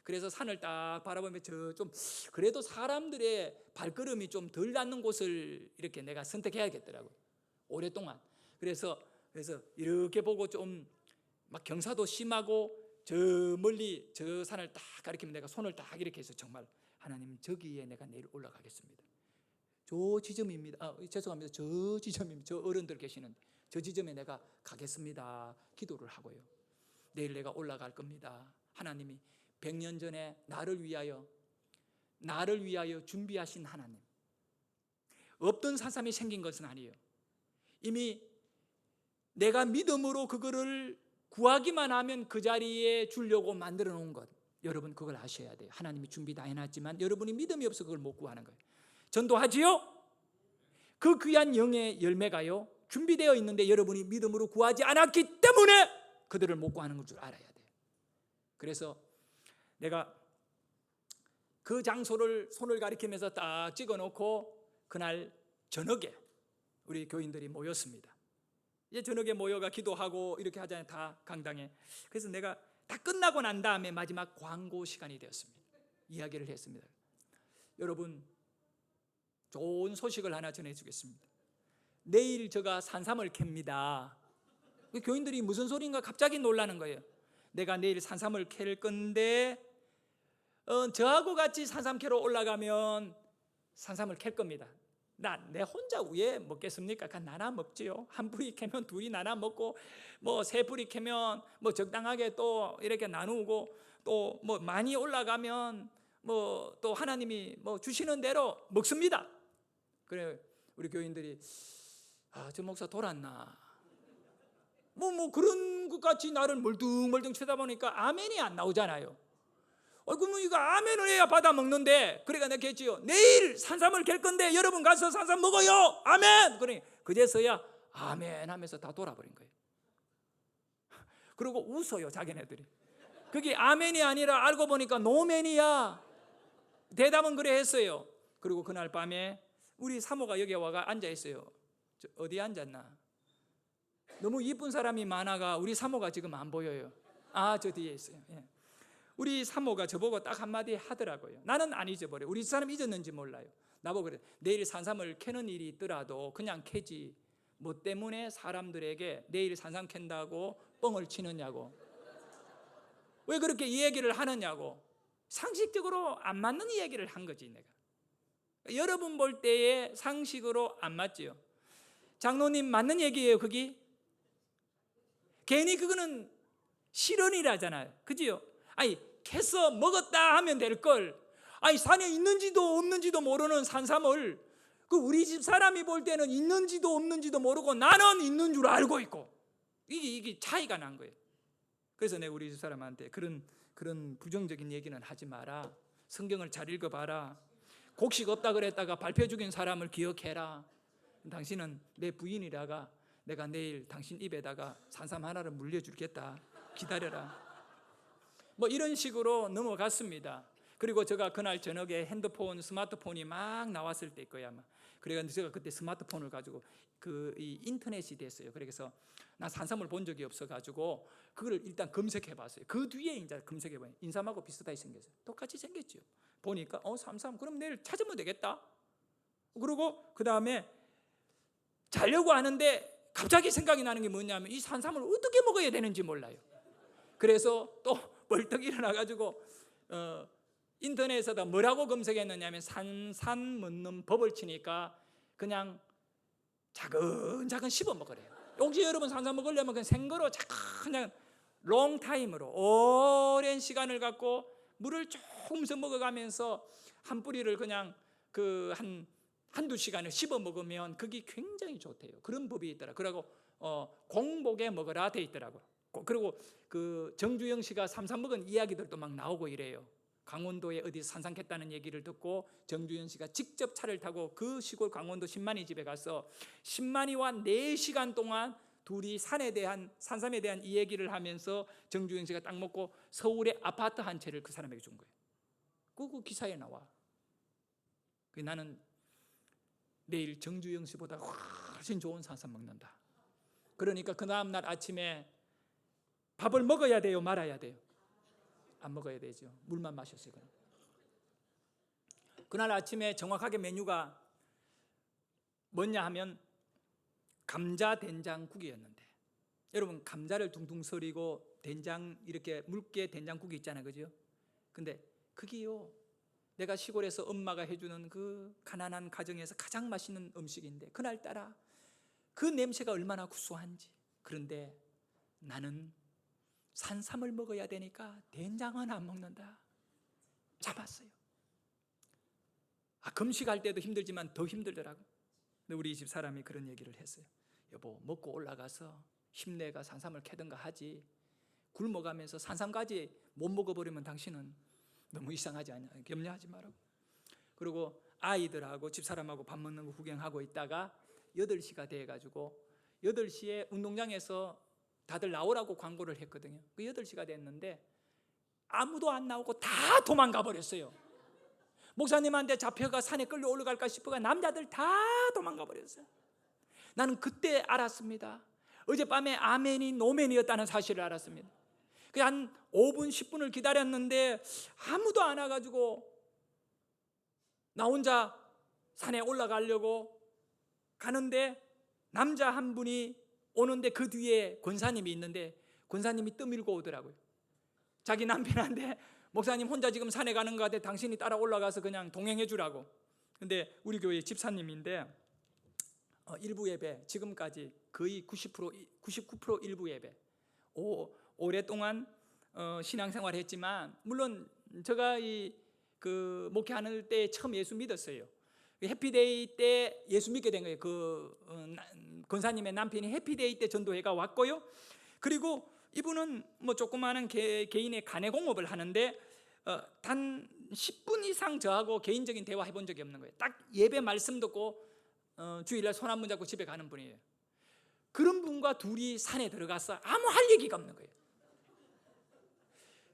그래서 산을 딱 바라보면 좀 그래도 사람들의 발걸음이 좀 덜 닿는 곳을 이렇게 내가 선택해야겠더라고요. 오랫동안. 그래서 이렇게 보고 좀 막 경사도 심하고 저 멀리 저 산을 딱 가리키면 내가 손을 딱 이렇게 해서 정말 하나님, 저기에 내가 내일 올라가겠습니다. 저 지점입니다. 죄송합니다. 저 지점입니다. 저 어른들 계시는 저 지점에 내가 가겠습니다. 기도를 하고요. 내일 내가 올라갈 겁니다. 하나님이 100년 전에 나를 위하여 준비하신 하나님. 없던 산삼이 생긴 것은 아니에요. 이미 내가 믿음으로 그거를 구하기만 하면 그 자리에 주려고 만들어 놓은 것, 여러분 그걸 아셔야 돼요. 하나님이 준비 다 해놨지만 여러분이 믿음이 없어 그걸 못 구하는 거예요. 전도하지요? 그 귀한 영의 열매가요 준비되어 있는데 여러분이 믿음으로 구하지 않았기 때문에 그들을 못 구하는 줄 알아야 돼요. 그래서 내가 그 장소를 손을 가리키면서 딱 찍어놓고 그날 저녁에 우리 교인들이 모였습니다. 이제 저녁에 모여가 기도하고 이렇게 하잖아요. 다 강당에. 그래서 내가 다 끝나고 난 다음에 마지막 광고 시간이 되었습니다. 이야기를 했습니다. 여러분, 좋은 소식을 하나 전해주겠습니다. 내일 제가 산삼을 캡니다. 교인들이 무슨 소리인가 갑자기 놀라는 거예요. 내가 내일 산삼을 캘 건데 저하고 같이 산삼 캐러 올라가면 산삼을 캘 겁니다. 내 혼자 왜 먹겠습니까? 나눠 먹지요. 한 뿌리 캐면 둘이 나눠 먹고, 뭐 세 뿌리 캐면 뭐 적당하게 또 이렇게 나누고, 또 뭐 많이 올라가면 뭐 또 하나님이 뭐 주시는 대로 먹습니다. 그래 우리 교인들이 저 목사 돌았나? 뭐 그런 것 같이 나를 멀뚱멀뚱 쳐다보니까 아멘이 안 나오잖아요. 그러면 이거 아멘을 해야 받아 먹는데, 그러니까 내가 했지요. 내일 산삼을 캘 건데 여러분 가서 산삼 먹어요. 아멘. 그러니 그제서야 아멘 하면서 다 돌아버린 거예요. 그리고 웃어요, 자기네들이. 그게 아멘이 아니라 알고 보니까 노멘이야. 대답은 그래 했어요. 그리고 그날 밤에 우리 사모가 여기 와가 앉아 있어요. 어디에 앉았나? 너무 이쁜 사람이 많아가 우리 사모가 지금 안 보여요. 저 뒤에 있어요. 예. 우리 사모가 저보고 딱 한마디 하더라고요. 나는 안 잊어버려. 우리 사람 잊었는지 몰라요. 나보고 그래. 내일 산삼을 캐는 일이 있더라도 그냥 캐지, 뭐 때문에 사람들에게 내일 산삼 캔다고 뻥을 치느냐고, 왜 그렇게 이 얘기를 하느냐고. 상식적으로 안 맞는 이야기를 한 거지. 내가 여러분 볼 때에 상식으로 안 맞지요. 장로님 맞는 얘기예요. 그게 괜히 그거는 실언이라잖아요. 그지요? 캐서 먹었다 하면 될 걸. 산에 있는지도 없는지도 모르는 산삼을 그 우리 집 사람이 볼 때는 있는지도 없는지도 모르고 나는 있는 줄 알고 있고, 이게 차이가 난 거예요. 그래서 내가 우리 집 사람한테 그런 부정적인 얘기는 하지 마라. 성경을 잘 읽어봐라. 곡식 없다 그랬다가 발표 죽인 사람을 기억해라. 당신은 내 부인이라가 내가 내일 당신 입에다가 산삼 하나를 물려주겠다. 기다려라. 뭐 이런 식으로 넘어갔습니다. 그리고 제가 그날 저녁에 핸드폰, 스마트폰이 막 나왔을 때일 거야 아마. 그래서 제가 그때 스마트폰을 가지고 이 인터넷이 됐어요. 그래서 나 산삼을 본 적이 없어가지고 그걸 일단 검색해봤어요. 그 뒤에 이제 검색해봐요. 인삼하고 비슷하게 생겼어요. 똑같이 생겼죠. 보니까 산삼 그럼 내일 찾으면 되겠다. 그리고 그 다음에 자려고 하는데 갑자기 생각이 나는 게 뭐냐면 이 산삼을 어떻게 먹어야 되는지 몰라요. 그래서 또 벌떡 일어나가지고 인터넷에다 뭐라고 검색했느냐면 산삼 먹는 법을 치니까 그냥 차근차근 씹어 먹으래요. 혹시 여러분 산삼 먹으려면 그냥 생거로 그냥 롱타임으로 오랜 시간을 갖고 물을 조금씩 먹어가면서 한 뿌리를 그냥 한두 시간을 씹어 먹으면 그게 굉장히 좋대요. 그런 법이 있더라. 그리고 공복에 먹으라 돼 있더라고. 그리고 그 정주영 씨가 산삼 먹은 이야기들도 막 나오고 이래요. 강원도에 어디 산삼 캤다는 얘기를 듣고 정주영 씨가 직접 차를 타고 그 시골 강원도 신만이 집에 가서 신만이와 4시간 동안 둘이 산삼에 대한 이 얘기를 하면서 정주영 씨가 딱 먹고 서울의 아파트 한 채를 그 사람에게 준 거예요. 그 기사에 나와. 나는 내일 정주영 씨보다 훨씬 좋은 산삼 먹는다. 그러니까 그 다음날 아침에 밥을 먹어야 돼요, 말아야 돼요? 안 먹어야 되죠. 물만 마셨어요. 그날 아침에 정확하게 메뉴가 뭐냐 하면 감자 된장국이었는데, 여러분 감자를 둥둥 썰이고 된장 이렇게 묽게 된장국이 있잖아요, 그죠? 근데 그게요, 내가 시골에서 엄마가 해주는 그 가난한 가정에서 가장 맛있는 음식인데 그날따라 그 냄새가 얼마나 구수한지. 그런데 나는 산삼을 먹어야 되니까 된장은 안 먹는다. 잡았어요. 금식할 때도 힘들지만 더 힘들더라고. 근데 우리 집 사람이 그런 얘기를 했어요. 여보, 먹고 올라가서 힘내가 산삼을 캐든가 하지, 굶어가면서 산삼까지 못 먹어버리면 당신은 너무 이상하지 않냐, 염려하지 말라고. 그리고 아이들하고 집사람하고 밥 먹는 거 구경하고 있다가 8시가 돼가지고 8시에 운동장에서 다들 나오라고 광고를 했거든요. 그 8시가 됐는데 아무도 안 나오고 다 도망가 버렸어요. 목사님한테 잡혀가 산에 끌려 올라갈까 싶어가 남자들 다 도망가 버렸어요. 나는 그때 알았습니다. 어젯밤에 아멘이 노멘이었다는 사실을 알았습니다. 한 5분 10분을 기다렸는데 아무도 안 와가지고 나 혼자 산에 올라가려고 가는데 남자 한 분이 오는데 그 뒤에 권사님이 있는데 권사님이 떠밀고 오더라고요. 자기 남편한테 목사님 혼자 지금 산에 가는 것 같아, 당신이 따라 올라가서 그냥 동행해 주라고. 근데 우리 교회 집사님인데 일부 예배 지금까지 거의 99% 일부 예배 오랫동안 신앙생활 했지만, 물론 제가 그 목회하는 때 처음 예수 믿었어요. 해피데이 때 예수 믿게 된 거예요. 권사님의 남편이 해피데이 때 전도회가 왔고요. 그리고 이분은 뭐 조그마한 개인의 간의 공업을 하는데 단 10분 이상 저하고 개인적인 대화 해본 적이 없는 거예요. 딱 예배 말씀 듣고 주일날 손 한 번 잡고 집에 가는 분이에요. 그런 분과 둘이 산에 들어가서 아무 할 얘기가 없는 거예요.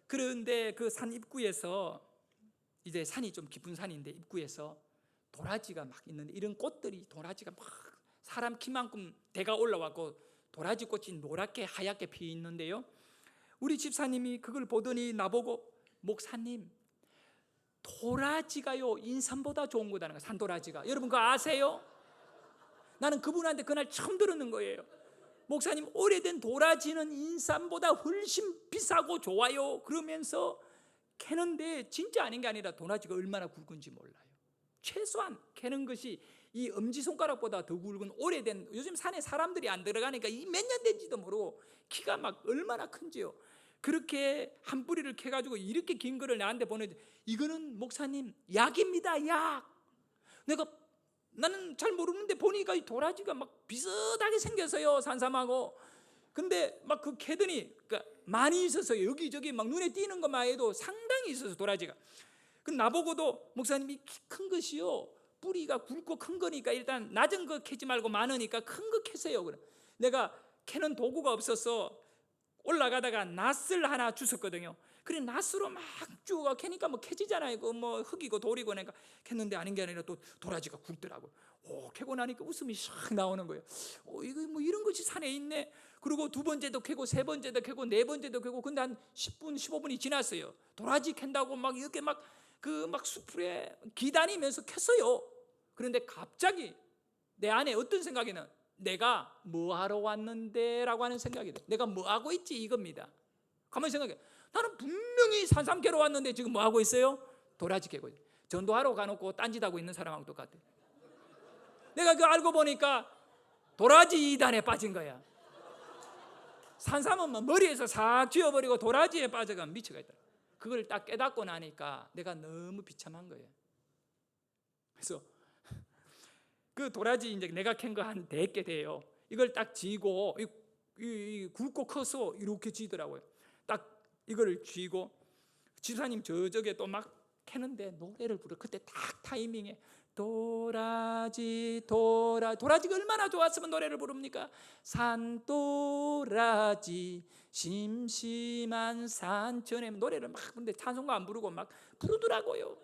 그런데 그 산 입구에서, 이제 산이 좀 깊은 산인데 입구에서 도라지가 막 있는데, 이런 꽃들이 도라지가 막 사람 키만큼 대가 올라왔고 도라지 꽃이 노랗게 하얗게 피어 있는데요, 우리 집사님이 그걸 보더니 나보고 목사님, 도라지가요 인삼보다 좋은 거다는 거예요. 산도라지가. 여러분 그거 아세요? 나는 그분한테 그날 처음 들었는 거예요. 목사님, 오래된 도라지는 인삼보다 훨씬 비싸고 좋아요 그러면서 캐는데 진짜 아닌 게 아니라 도라지가 얼마나 굵은지 몰라요. 최소한 캐는 것이 이 엄지손가락보다 더 굵은 오래된, 요즘 산에 사람들이 안 들어가니까 이 몇 년 된지도 모르고 키가 막 얼마나 큰지요. 그렇게 한 뿌리를 캐가지고 이렇게 긴 거를 나한테 보내줘. 이거는 목사님 약입니다, 약. 내가 나는 잘 모르는데 보니까 이 도라지가 막 비슷하게 생겼어요, 산삼하고. 근데 막 그 캐더니 그러니까 많이 있었어요. 여기저기 막 눈에 띄는 것만 해도 상당히 있어서 도라지가. 그 나보고도 목사님이 키 큰 것이요, 뿌리가 굵고 큰 거니까 일단 낮은 거 캐지 말고 많으니까 큰 거 캐세요. 그래. 내가 캐는 도구가 없어서 올라가다가 낫을 하나 주웠거든요. 그래 낫으로 막 쭉 캐니까 뭐 캐지잖아요. 그 뭐 흙이고 돌이고 그러니까 캐는데 아닌 게 아니라 또 도라지가 굵더라고요. 오, 캐고 나니까 웃음이 샥 나오는 거예요. 이거 뭐 이런 것이 산에 있네. 그리고 두 번째도 캐고 세 번째도 캐고 네 번째도 캐고 근데 한 10분 15분이 지났어요. 도라지 캔다고 막 이렇게 막 그 막 수풀에 기다니면서 캤어요. 그런데 갑자기 내 안에 어떤 생각이는 내가 뭐 하러 왔는데 라고 하는 생각이 돼. 내가 뭐 하고 있지 이겁니다. 가만히 생각해. 나는 분명히 산삼 캐러 왔는데 지금 뭐 하고 있어요? 도라지 캐고 있어요. 전도하러 가놓고 딴짓하고 있는 사람하고 똑같아. 내가 그 알고 보니까 도라지 이단에 빠진 거야. 산삼은 뭐 머리에서 싹 쥐어버리고 도라지에 빠져가 미쳐가 있다. 그걸 딱 깨닫고 나니까 내가 너무 비참한 거예요. 그래서 그 도라지 이제 내가 캔 거 한 100개 돼요. 이걸 딱 쥐고 이 굵고 커서 이렇게 쥐더라고요. 딱 이거를 쥐고 집사님 저쪽에 또 막 캐는데 노래를 부르. 그때 딱 타이밍에 도라지가 얼마나 좋았으면 노래를 부릅니까? 산도라지 심심한 산천에 노래를 막 근데 찬송가 안 부르고 막 부르더라고요.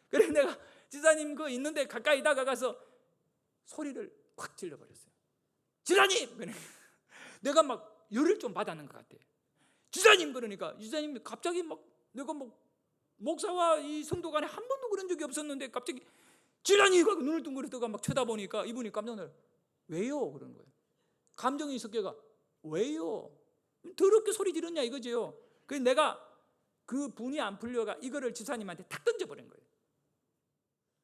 그래 내가 지사님 그 있는데 가까이 다가가서 소리를 확 질러버렸어요. 지사님! 내가 막 열을 좀 받았는 것 같아요. 지사님! 그러니까 지사님이 갑자기 막 내가 뭐 목사와 이 성도 간에 한 번도 그런 적이 없었는데 갑자기 지사님! 하고 눈을 둥그리다가 막 쳐다보니까 이분이 깜짝 놀라요. 왜요? 그러는 거예요. 감정이 섞여가 왜요? 더럽게 소리 지르냐 이거지요. 그래서 내가 그 분이 안 풀려가 이거를 지사님한테 탁 던져버린 거예요.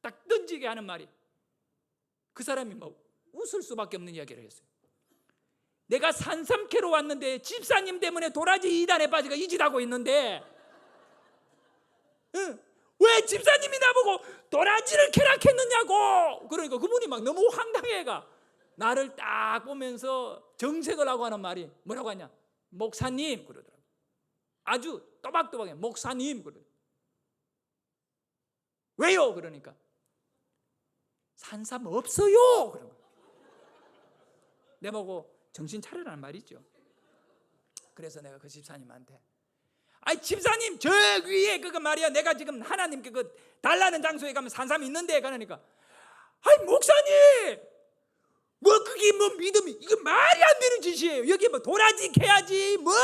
딱 던지게 하는 말이 그 사람이 막 웃을 수밖에 없는 이야기를 했어요. 내가 산삼 캐러 왔는데 집사님 때문에 도라지 이단에 빠지가 이 짓 하고 있는데 왜 집사님이 나보고 도라지를 캐라 했느냐고. 그러니까 그분이 막 너무 황당해가 나를 딱 보면서 정색을 하고 하는 말이 뭐라고 하냐, 목사님 그러더라고요. 아주 또박또박해. 목사님 그러더라고요. 왜요? 그러니까 산삼 없어요. 그런 거예요. 내 보고 정신 차리라는 말이죠. 그래서 내가 그 집사님한테 아이 집사님 저 위에 그거 말이야 내가 지금 하나님께 그 달라는 장소에 가면 산삼이 있는데 그러니까 아이 목사님 뭐 그게 뭐 믿음이 이거 말이 안 되는 짓이에요. 여기 뭐 도라지 캐야지 뭘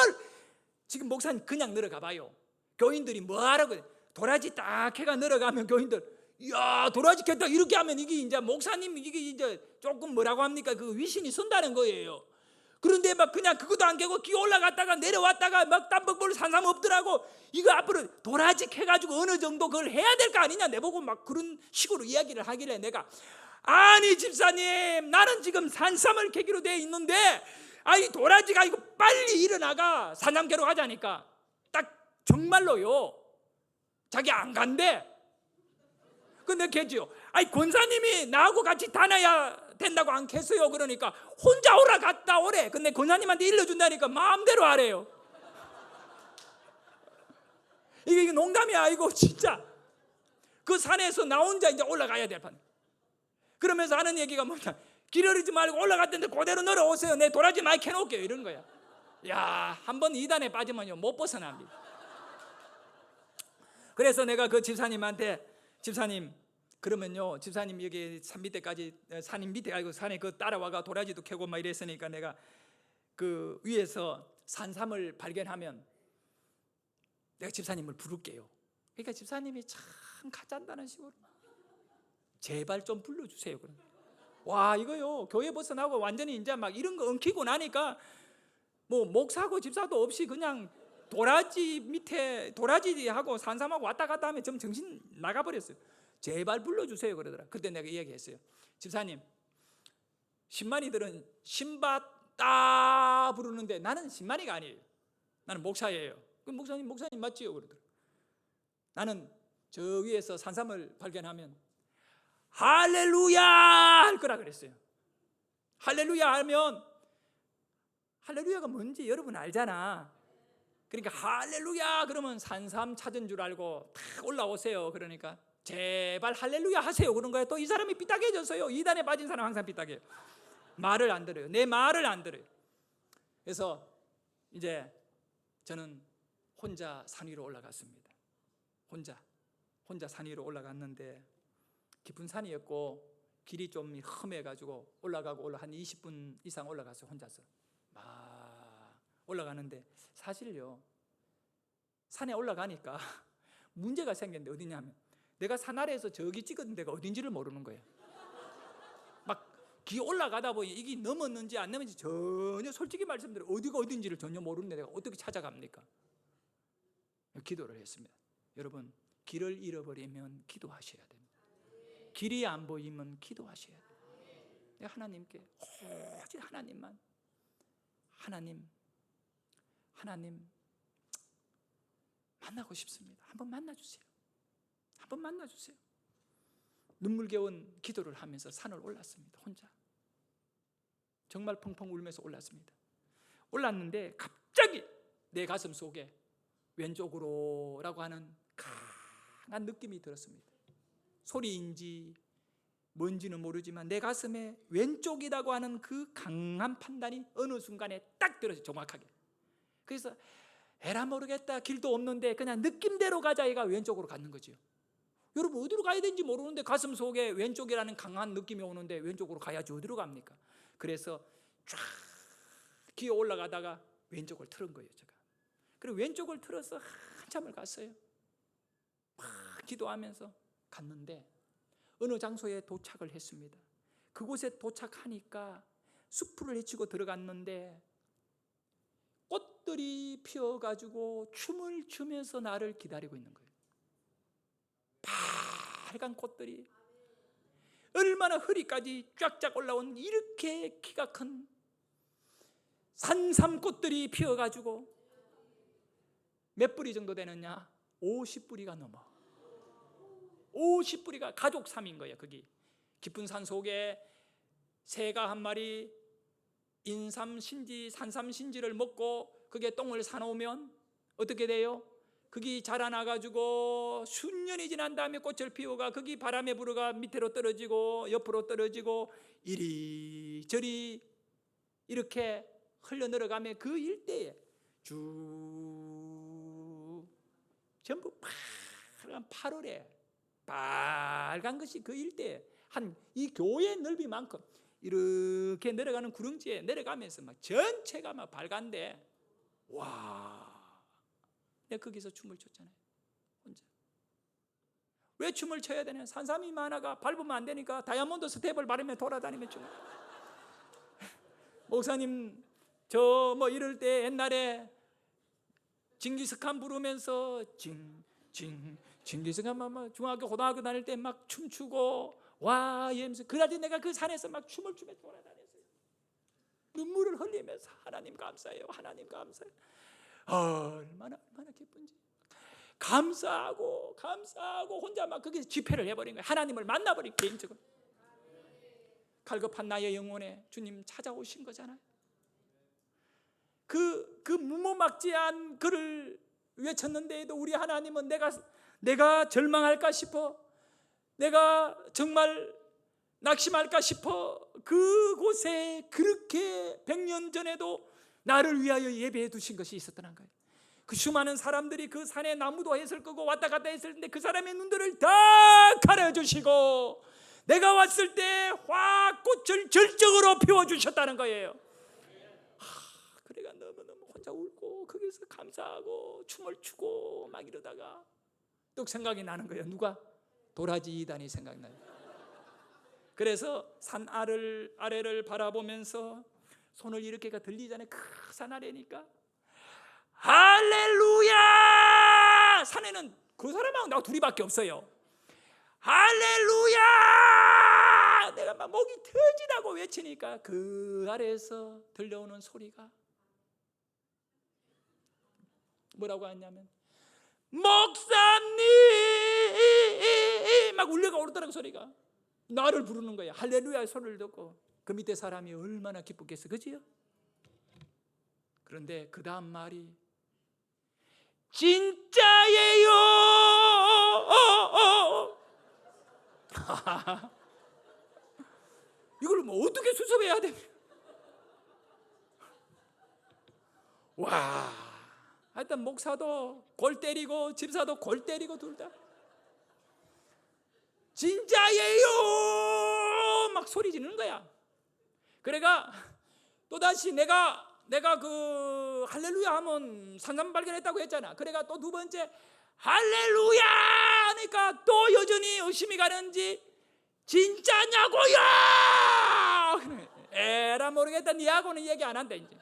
지금 목사님 그냥 늘어가 봐요. 교인들이 뭐 하라고 도라지 딱 캐가 늘어가면 교인들 야 도라지 캤다 이렇게 하면 이게 이제 목사님 이게 이제 조금 뭐라고 합니까 그 위신이 선다는 거예요. 그런데 막 그냥 그것도 안 깨고 기어 올라갔다가 내려왔다가 막 땀벅벌 산삼 없더라고. 이거 앞으로 도라지 캐가지고 어느 정도 그걸 해야 될 거 아니냐 내보고 막 그런 식으로 이야기를 하길래 내가 아니 집사님 나는 지금 산삼을 캐기로 돼 있는데 아니 도라지가 이거 빨리 일어나가 산삼 캐러 가자니까 딱 정말로요 자기 안 간대. 근데 걔지요. 아니 권사님이 나하고 같이 다녀야 된다고 안 캤어요. 그러니까 혼자 올라갔다 오래. 근데 권사님한테 일러준다니까 마음대로 하래요. 이게 농담이 아니고 진짜 그 산에서 나 혼자 이제 올라가야 될 판. 그러면서 하는 얘기가 뭐냐, 길 흐르지 말고 올라갔던데 그대로 내려오세요. 내 도라지 많이 캐놓을게요. 이런 거야. 야, 한번 2단에 빠지면요 못 벗어납니다. 그래서 내가 그 집사님한테 집사님 그러면요 집사님 여기 산 밑에까지 산인 밑에 아니고 산에 그 따라와가 도라지도 캐고 막 이랬으니까 내가 그 위에서 산삼을 발견하면 내가 집사님을 부를게요. 그러니까 집사님이 참 가짠다는 식으로 제발 좀 불러주세요. 그럼 와 이거요 교회 벗어나고 완전히 이제 막 이런 거 엉키고 나니까 뭐 목사고 집사도 없이 그냥 도라지 밑에 도라지하고 산삼하고 왔다 갔다 하면 좀 정신 나가버렸어요. 제발 불러주세요 그러더라. 그때 내가 이야기했어요. 집사님 신만이들은 신받다 부르는데 나는 신만이가 아니에요. 나는 목사예요. 그럼 목사님 맞지요? 그러더라. 나는 저 위에서 산삼을 발견하면 할렐루야 할 거라 그랬어요. 할렐루야 하면, 할렐루야가 뭔지 여러분 알잖아. 그러니까 할렐루야 그러면 산삼 찾은 줄 알고 탁 올라오세요. 그러니까 제발 할렐루야 하세요 그런 거예요. 또 이 사람이 삐딱해졌어요. 이단에 빠진 사람 항상 삐딱해요. 말을 안 들어요. 내 말을 안 들어요. 그래서 이제 저는 혼자 산 위로 올라갔습니다. 혼자 산 위로 올라갔는데 깊은 산이었고 길이 좀 험해가지고 올라가고 한 20분 이상 올라갔어요. 혼자서 막 올라가는데, 사실요 산에 올라가니까 문제가 생겼는데, 어디냐면 내가 산 아래에서 저기 찍은 데가 어딘지를 모르는 거예요. 막 기 올라가다 보니 이게 넘었는지 안 넘었는지 전혀, 솔직히 말씀드려 어디가 어딘지를 전혀 모르는데 내가 어떻게 찾아갑니까? 기도를 했습니다. 여러분, 길을 잃어버리면 기도하셔야 됩니다. 길이 안 보이면 기도하셔야 돼요. 하나님께 오직 하나님만, 하나님 만나고 싶습니다. 한번 만나주세요. 한번 만나주세요. 눈물겨운 기도를 하면서 산을 올랐습니다. 혼자 정말 펑펑 울면서 올랐습니다. 올랐는데 갑자기 내 가슴 속에 왼쪽으로라고 하는 강한 느낌이 들었습니다. 소리인지 뭔지는 모르지만 내 가슴에 왼쪽이라고 하는 그 강한 판단이 어느 순간에 딱 들어서 정확하게. 그래서 에라 모르겠다, 길도 없는데 그냥 느낌대로 가자, 얘가 왼쪽으로 가는 거죠. 여러분, 어디로 가야 되는지 모르는데 가슴 속에 왼쪽이라는 강한 느낌이 오는데 왼쪽으로 가야지 어디로 갑니까? 그래서 쫙 기어 올라가다가 왼쪽을 틀은 거예요, 제가. 그리고 왼쪽을 틀어서 한참을 갔어요. 막 기도하면서 갔는데 어느 장소에 도착을 했습니다. 그곳에 도착하니까 숲을 헤치고 들어갔는데 꽃들이 피어가지고 춤을 추면서 나를 기다리고 있는 거예요. 빨간 꽃들이 얼마나 허리까지 쫙쫙 올라온 이렇게 키가 큰 산삼꽃들이 피어가지고 몇 뿌리 정도 되느냐? 50뿌리가 넘어. 50뿌리가 가족 삼인 거예요. 거기 깊은 산 속에 새가 한 마리 인삼신지 산삼신지를 먹고 그게 똥을 사놓으면 어떻게 돼요? 거기 자라나가지고 수년이 지난 다음에 꽃을 피우가 거기 바람에 불어가 밑으로 떨어지고 옆으로 떨어지고 이리저리 이렇게 흘러내려가며 그 일대에 쭉 전부 빨간 8월에 빨간 것이 그 일대에 한 이 교회의 넓이만큼 이렇게 내려가는 구릉지에 내려가면서 막 전체가 막 빨간데, 와, 내가 거기서 춤을 췄잖아요. 혼자. 왜 춤을 춰야 되냐? 산삼이 많아가 밟으면 안 되니까 다이아몬드 스텝을 바르며 돌아다니며 춤을. 목사님, 저 뭐 이럴 때 옛날에 징기스칸 부르면서 징기스칸 막 중학교 고등학교 다닐 때 막 춤추고 와 이러면서, 그래가지고 내가 그 산에서 막 춤을 추며 돌아다녔어요. 눈물을 흘리면서 하나님 감사해요, 하나님 감사해요. 얼마나 기쁜지. 감사하고 혼자 막 거기서 집회를 해버린 거예요. 하나님을 만나버린, 개인적으로. 갈급한 나의 영혼에 주님 찾아오신 거잖아요. 그 무모막지한 글을 외쳤는데도 우리 하나님은 내가 절망할까 싶어, 내가 정말 낙심할까 싶어 그곳에 그렇게 100년 전에도 나를 위하여 예배해 두신 것이 있었다는 거예요. 그 수많은 사람들이 그 산에 나무도 했을 거고 왔다 갔다 했을 텐데 그 사람의 눈들을 다 가려주시고 내가 왔을 때 화꽃을 절정으로 피워주셨다는 거예요. 그래가 너무너무 혼자 울고 거기서 감사하고 춤을 추고 막 이러다가 또 생각이 나는 거예요. 누가? 도라지 이단이 생각나요. 그래서 산 아래를 바라보면서 손을 이렇게가 들리잖아요. 그 산 아래니까 할렐루야! 산에는 그 사람하고 나 둘이밖에 없어요. 할렐루야! 내가 막 목이 터지라고 외치니까 그 아래에서 들려오는 소리가 뭐라고 하냐면 목사님! 막 울려가 오르더라고 소리가. 나를 부르는 거야. 할렐루야 소리를 듣고 그 밑에 사람이 얼마나 기쁘겠어, 그지요? 그런데 그 다음 말이 진짜예요. 이걸 뭐 어떻게 수습해야 됩니까? 와, 하여튼 목사도 골 때리고 집사도 골 때리고 둘 다 진짜예요 막 소리 지르는 거야. 그래가 또다시 내가 그 할렐루야 하면 산삼 발견했다고 했잖아. 그래가 또 두 번째 할렐루야 하니까 또 여전히 의심이 가는지 진짜냐고요. 에라 모르겠다. 니하고는 얘기 안 한다 이제.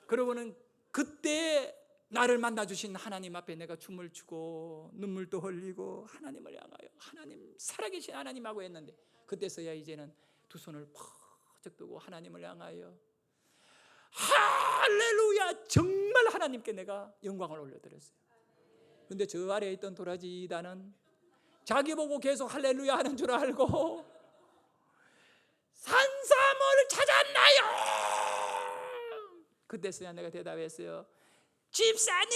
그러고는 그때 나를 만나주신 하나님 앞에 내가 춤을 추고 눈물도 흘리고 하나님을 향하여 하나님 살아계신 하나님하고 했는데, 그때서야 이제는 두 손을 퍼쩍 뜨고 하나님을 향하여 할렐루야 정말 하나님께 내가 영광을 올려드렸어요. 그런데 저 아래에 있던 도라지 이단은 자기 보고 계속 할렐루야 하는 줄 알고 산삼을 찾았나요? 그때서야 내가 대답했어요. 집사님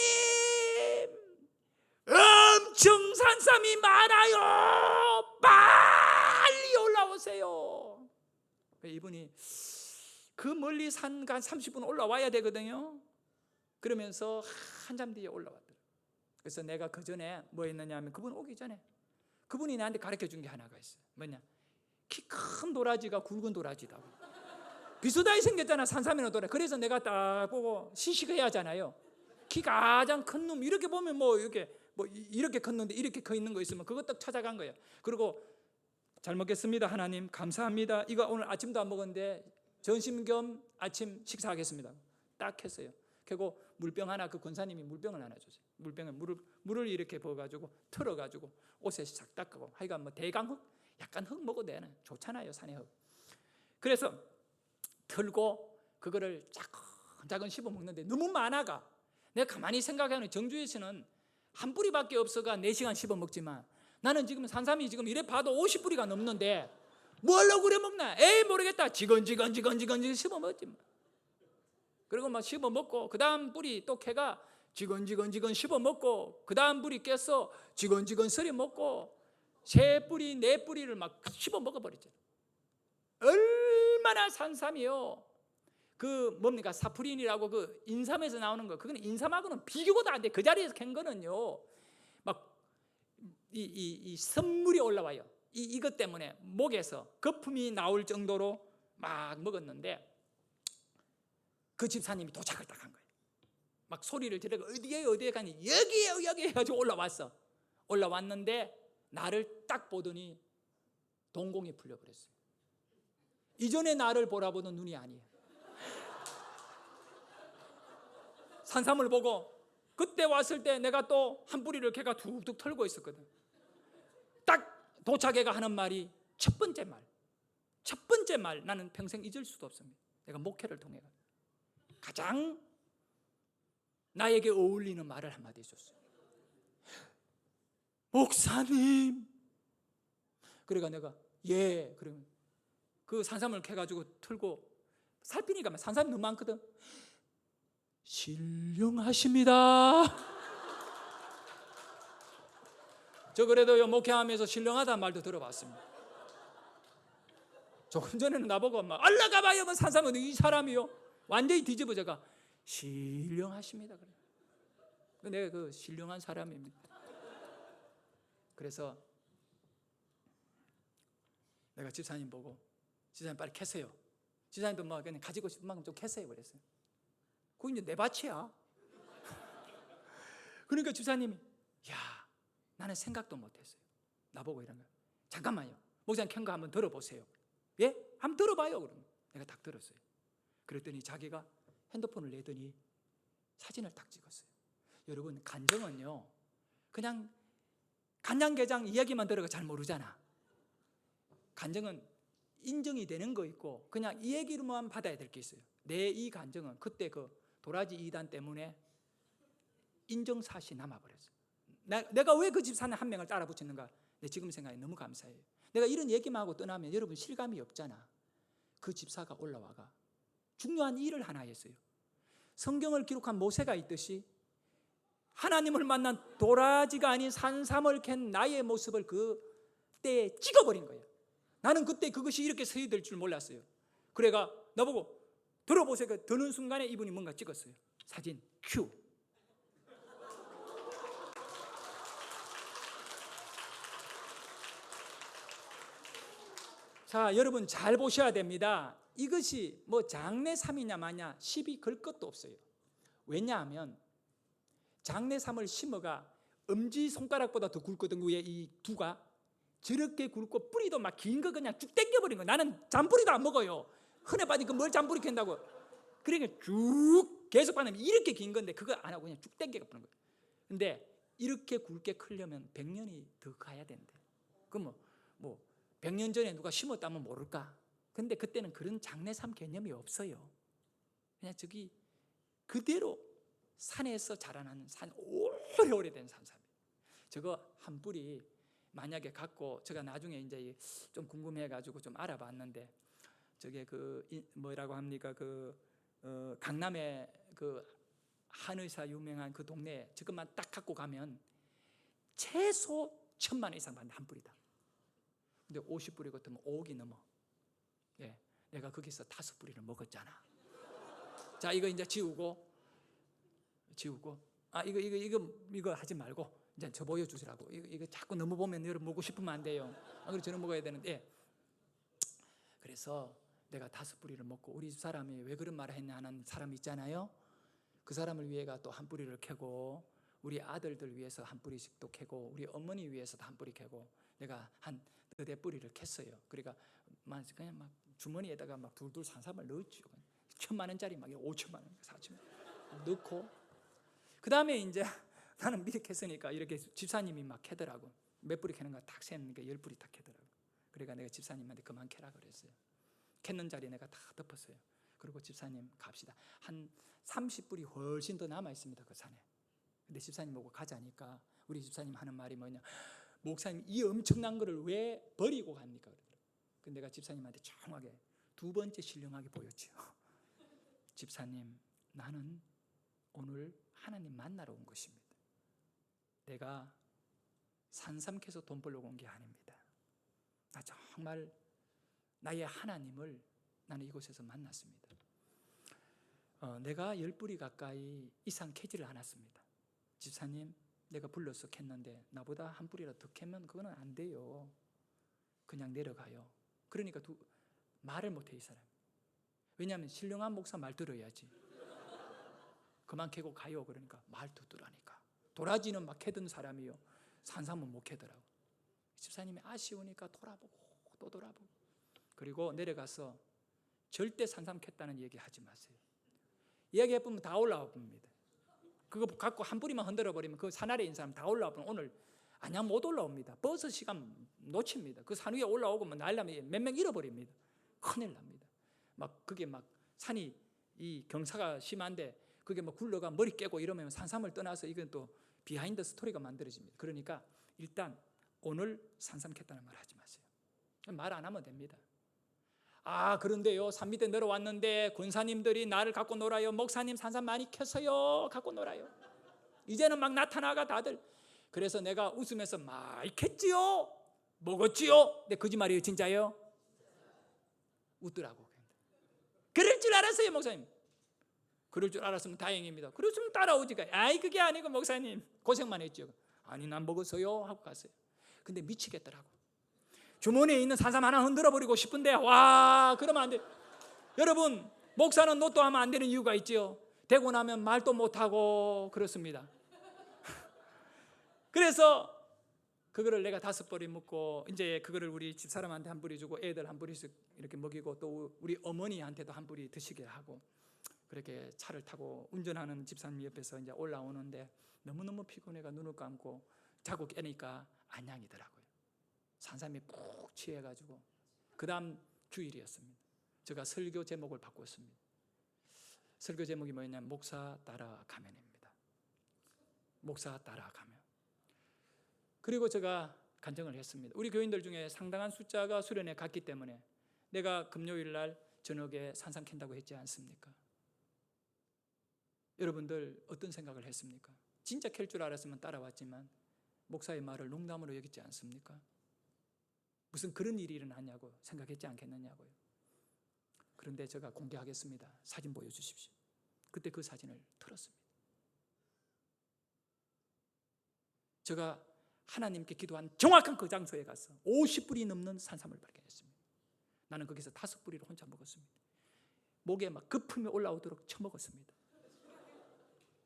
엄청 산삼이 많아요. 빨리 올라오세요. 이분이 그 멀리 산간 30분 올라와야 되거든요. 그러면서 한참 뒤에 올라왔더라고요. 그래서 내가 그 전에 뭐 했느냐 하면 그분 오기 전에 그분이 나한테 가르쳐 준 게 하나가 있어요. 뭐냐, 키 큰 도라지가 굵은 도라지다. 비슷하게 생겼잖아, 산삼이나 도라지. 그래서 내가 딱 보고 시식해야 하잖아요. 키 가장 큰 놈 이렇게 보면 뭐 이렇게 컸는데 이렇게 커 있는 거 있으면 그거 딱 찾아간 거예요. 그리고 잘 먹겠습니다 하나님 감사합니다. 이거 오늘 아침도 안 먹었는데 점심 겸 아침 식사하겠습니다. 딱 했어요. 그리고 물병 하나, 그 권사님이 물병을 하나 줬어요. 물병에 물을 이렇게 부어가지고 틀어가지고 옷에 싹 닦고, 하여간 뭐 대강흙, 약간 흙 먹어도 되는 좋잖아요, 산의 흙. 그래서 틀고 그거를 차근차근 씹어 먹는데 너무 많아가. 내가 가만히 생각하면 정주에서는 한 뿌리밖에 없어가 4시간 씹어 먹지만 나는 지금 산삼이 지금 이래 봐도 50뿌리가 넘는데 뭘로 그래 먹나? 에이 모르겠다. 지건지건 씹어 먹지 뭐. 그리고 막 씹어 먹고 그 다음 뿌리 또 캐가 지건지건 씹어 먹고 그 다음 뿌리 깼어 지건지건 썰어 먹고 3뿌리 4뿌리를 막 씹어 먹어버렸잖아. 얼마나 산삼이요. 그 뭡니까 사프린이라고 그 인삼에서 나오는 거, 그거는 인삼하고는 비교도 안 돼. 그 자리에서 캔 거는요 막 이 선물이 올라와요. 이것 때문에 목에서 거품이 나올 정도로 막 먹었는데 그 집사님이 도착을 딱 한 거예요. 막 소리를 지르고 어디에 가니 여기에요 해가지고 올라왔는데 나를 딱 보더니 동공이 풀려버렸어요. 이전에 나를 보라보던 눈이 아니에요. 산삼을 보고 그때 왔을 때 내가 또 한 뿌리를 걔가 툭툭 털고 있었거든. 딱 도착해가 하는 말이 첫 번째 말 나는 평생 잊을 수도 없습니다. 내가 목회를 통해 가장 나에게 어울리는 말을 한마디 해줬어요. 목사님. 그러니까 내가 예 그러면 그 산삼을 캐가지고 틀고 살피니까 산삼이 너무 많거든. 신령하십니다. 저 그래도 목회하면서 신령하다는 말도 들어봤습니다. 조금 전에는 나보고 막 올라가봐요 뭐 산삼은 이 사람이요 완전히 뒤집어져가 신령하십니다. 그래. 내가 그 신령한 사람입니다. 그래서 내가 집사님 보고 집사님 빨리 캐세요. 집사님도 뭐 그냥 가지고 싶은 만큼 좀 캐세요 그랬어요. 그거 이제 내 밭이야. 그러니까 집사님이 야 나는 생각도 못했어요. 나보고 이런 거 잠깐만요. 목사님 캔 거 한번 들어보세요. 예? 한번 들어봐요. 그러면 내가 딱 들었어요. 그랬더니 자기가 핸드폰을 내더니 사진을 딱 찍었어요. 여러분 간증은요 그냥 간장게장 이야기만 들어가 잘 모르잖아. 간증은 인정이 되는 거 있고 그냥 이 얘기로만 받아야 될 게 있어요. 내 이 간증은 그때 그 도라지 이단 때문에 인정사실이 남아버렸어요. 내가 왜 그 집사님 한 명을 따라 붙였는가? 내 지금 생각이 너무 감사해요. 내가 이런 얘기만 하고 떠나면 여러분 실감이 없잖아. 그 집사가 올라와가 중요한 일을 하나 했어요. 성경을 기록한 모세가 있듯이 하나님을 만난 도라지가 아닌 산삼을 캔 나의 모습을 그 때에 찍어버린 거예요. 나는 그때 그것이 이렇게 서유될 줄 몰랐어요. 그래가 나보고 들어보세요. 드는 순간에 이분이 뭔가 찍었어요. 사진 큐. 자, 여러분 잘 보셔야 됩니다. 이것이 뭐 장내삼이냐 마냐 시비 걸 것도 없어요. 왜냐하면 장내삼을 심어가 엄지손가락보다 더 굵거든. 위에 이 두가 저렇게 굵고 뿌리도 막 긴 거 그냥 쭉 당겨버린 거. 나는 잔뿌리도 안 먹어요. 흔해 빠진 그 뭘 잔뿌리 캔다고. 그러니까 쭉 계속 빠면 이렇게 긴 건데 그거 안 하고 그냥 쭉 당겨버리는 거예요. 근데 이렇게 굵게 크려면 100년이 더 가야 된대. 그럼 뭐 100년 전에 누가 심었다면 모를까? 근데 그때는 그런 장내삼 개념이 없어요. 그냥 저기 그대로 산에서 자라나는 오래된 산삼이에요. 저거 한 뿌리 만약에 갖고 제가 나중에 이제 좀 궁금해가지고 좀 알아봤는데 저게 그 뭐라고 합니까? 강남에 그 한의사 유명한 그 동네에 저것만 딱 갖고 가면 최소 1,000만 원 이상 받는 한 뿌리다. 근데 50뿌리 같으면 5억이 넘어. 예, 내가 거기서 5뿌리를 먹었잖아. 자, 이거 이제 지우고 이거 하지 말고 이제 저 보여주시라고. 이거 자꾸 너무 보면 여러분 먹고 싶으면 안 돼요. 안 그래 저는 먹어야 되는데. 그래서 내가 5뿌리를 먹고 우리 집 사람이 왜 그런 말을 했냐 하는 사람이 있잖아요. 그 사람을 위해가 또 한 뿌리를 캐고 우리 아들들 위해서 한 뿌리씩 또 캐고 우리 어머니 위해서도 한 뿌리 캐고 내가 한 4뿌리를 캤어요. 그러니까 그냥 막 주머니에다가 막 둘둘 산삼을 넣었죠. 1,000만 원짜리 막 5천만 원, 4천만 원 넣고 그 다음에 이제 나는 미리 캤으니까 이렇게 집사님이 막 캐더라고. 몇 뿌리 캐는 거 딱 세는 게 10뿌리 딱 캐더라고. 그러니까 내가 집사님한테 그만 캐라 그랬어요. 캤는 자리에 내가 다 덮었어요. 그리고 집사님 갑시다. 한 30뿌리 훨씬 더 남아 있습니다. 그 산에. 근데 집사님 보고 가자니까 우리 집사님 하는 말이 뭐냐, 목사님 이 엄청난 거를 왜 버리고 갑니까? 근데 내가 집사님한테 정확하게 2번째 신령하게 보였죠. 집사님, 나는 오늘 하나님 만나러 온 것입니다. 내가 산삼 캐서 돈 벌려고 온 게 아닙니다. 나 정말 나의 하나님을 나는 이곳에서 만났습니다. 내가 10뿌리 가까이 이상 캐지를 않았습니다. 집사님, 내가 불러서 캤는데 나보다 한 뿌리라도 더 캐면 그거는 안 돼요. 그냥 내려가요. 그러니까 말을 못해 이 사람. 왜냐하면 신령한 목사 말 들어야지. 그만 캐고 가요. 그러니까 말 듣더라니까. 도라지는 막 캐던 사람이요, 산삼은 못 캐더라고. 집사님이 아쉬우니까 돌아보고 또 돌아보고. 그리고 내려가서 절대 산삼 캤다는 얘기 하지 마세요. 이야기해보면 다 올라와 봅니다. 그거 갖고 한 뿌리만 흔들어 버리면 그 산 아래에 있는 사람 다 올라와 보면 오늘 아니야 못 올라옵니다. 버스 시간 놓칩니다. 그 산 위에 올라오고 뭐 날라면 몇 명 잃어버립니다. 큰일 납니다. 막 그게 막 산이 이 경사가 심한데 그게 막 굴러가 머리 깨고 이러면 산삼을 떠나서 이건 또 비하인드 스토리가 만들어집니다. 그러니까 일단 오늘 산삼 캤다는 말 하지 마세요. 말 안 하면 됩니다. 아, 그런데요, 산 밑에 내려왔는데 권사님들이 나를 갖고 놀아요. 목사님 산삼 많이 켰어요. 갖고 놀아요. 이제는 막 나타나가 다들. 그래서 내가 웃으면서 많이 캤지요, 먹었지요. 근데 거짓말이에요, 진짜요? 웃더라고. 그럴 줄 알았어요, 목사님. 그럴 줄 알았으면 다행입니다. 그랬으면 따라오지가. 아이, 그게 아니고 목사님 고생만 했죠. 아니, 난 먹었어요 하고 갔어요. 근데 미치겠더라고. 주머니에 있는 산삼 하나 흔들어 버리고 싶은데, 와, 그러면 안 돼. 여러분, 목사는 노또 하면 안 되는 이유가 있죠. 되고 나면 말도 못하고 그렇습니다. 그래서 그거를 내가 5뿌리 먹고 이제 그거를 우리 집사람한테 한 뿌리 주고 애들 한 뿌리씩 이렇게 먹이고 또 우리 어머니한테도 한 뿌리 드시게 하고 그렇게 차를 타고 운전하는 집사님 옆에서 이제 올라오는데 너무너무 피곤해가 눈을 감고 자고 깨니까 안양이더라고요. 산삼이 푹 취해가지고. 그 다음 주일이었습니다. 제가 설교 제목을 바꿨습니다. 설교 제목이 뭐였냐면 목사 따라가면입니다. 목사 따라가면. 그리고 제가 간증을 했습니다. 우리 교인들 중에 상당한 숫자가 수련회 갔기 때문에 내가 금요일 날 저녁에 산삼 캔다고 했지 않습니까? 여러분들 어떤 생각을 했습니까? 진짜 캘 줄 알았으면 따라왔지만 목사의 말을 농담으로 여기지 않습니까? 무슨 그런 일이 일어나냐고 생각했지 않겠느냐고요. 그런데 제가 공개하겠습니다. 사진 보여주십시오. 그때 그 사진을 틀었습니다. 제가 하나님께 기도한 정확한 그 장소에 가서 50뿌리 넘는 산삼을 발견했습니다. 나는 거기서 5뿌리를 혼자 먹었습니다. 목에 막 거품이 올라오도록 쳐먹었습니다.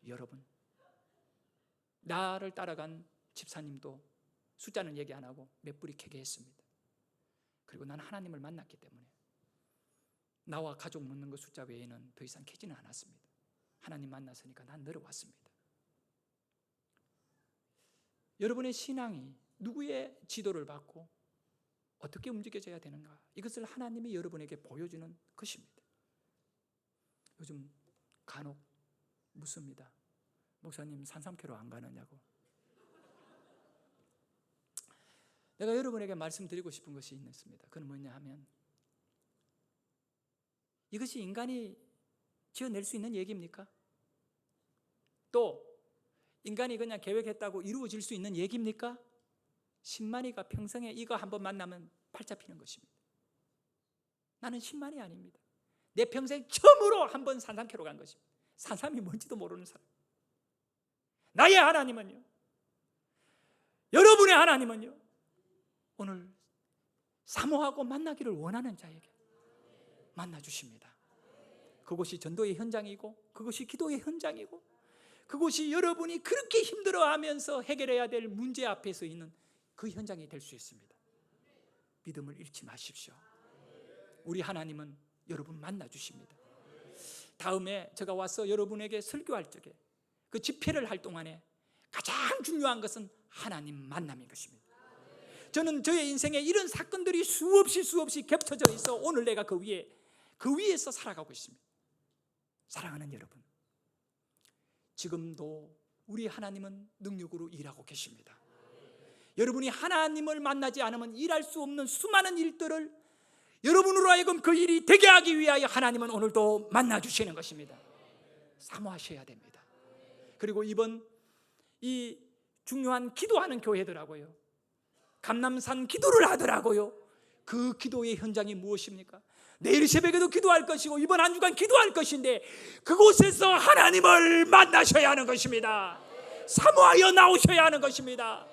여러분, 나를 따라간 집사님도 숫자는 얘기 안 하고 몇 뿌리 캐게 했습니다. 그리고 나는 하나님을 만났기 때문에 나와 가족 묻는 그 숫자 외에는 더 이상 캐지는 않았습니다. 하나님 만났으니까 난 늘어왔습니다. 여러분의 신앙이 누구의 지도를 받고 어떻게 움직여져야 되는가, 이것을 하나님이 여러분에게 보여주는 것입니다. 요즘 간혹 묻습니다. 목사님 산삼 캐러 안 가느냐고. 내가 여러분에게 말씀드리고 싶은 것이 있습니다. 그건 뭐냐 하면, 이것이 인간이 지어낼 수 있는 얘기입니까? 또 인간이 그냥 계획했다고 이루어질 수 있는 얘기입니까? 신만이가 평생에 이거 한번 만나면 팔 잡히는 것입니다. 나는 신만이 아닙니다. 내 평생 처음으로 한번 산삼 캐러 간 것입니다. 산삼이 뭔지도 모르는 사람. 나의 하나님은요, 여러분의 하나님은요, 오늘 사모하고 만나기를 원하는 자에게 만나주십니다. 그것이 전도의 현장이고, 그것이 기도의 현장이고, 그것이 여러분이 그렇게 힘들어하면서 해결해야 될 문제 앞에 서 있는 그 현장이 될 수 있습니다. 믿음을 잃지 마십시오. 우리 하나님은 여러분 만나주십니다. 다음에 제가 와서 여러분에게 설교할 적에 그 집회를 할 동안에 가장 중요한 것은 하나님 만남인 것입니다. 저는 저의 인생에 이런 사건들이 수없이 겹쳐져 있어 오늘 내가 그 위에서 살아가고 있습니다. 사랑하는 여러분, 지금도 우리 하나님은 능력으로 일하고 계십니다. 여러분이 하나님을 만나지 않으면 일할 수 없는 수많은 일들을 여러분으로 하여금 그 일이 되게 하기 위하여 하나님은 오늘도 만나주시는 것입니다. 사모하셔야 됩니다. 그리고 이번 이 중요한 기도하는 교회들하고요, 감람산 기도를 하더라고요. 그 기도의 현장이 무엇입니까? 내일 새벽에도 기도할 것이고 이번 한 주간 기도할 것인데 그곳에서 하나님을 만나셔야 하는 것입니다. 사모하여 나오셔야 하는 것입니다.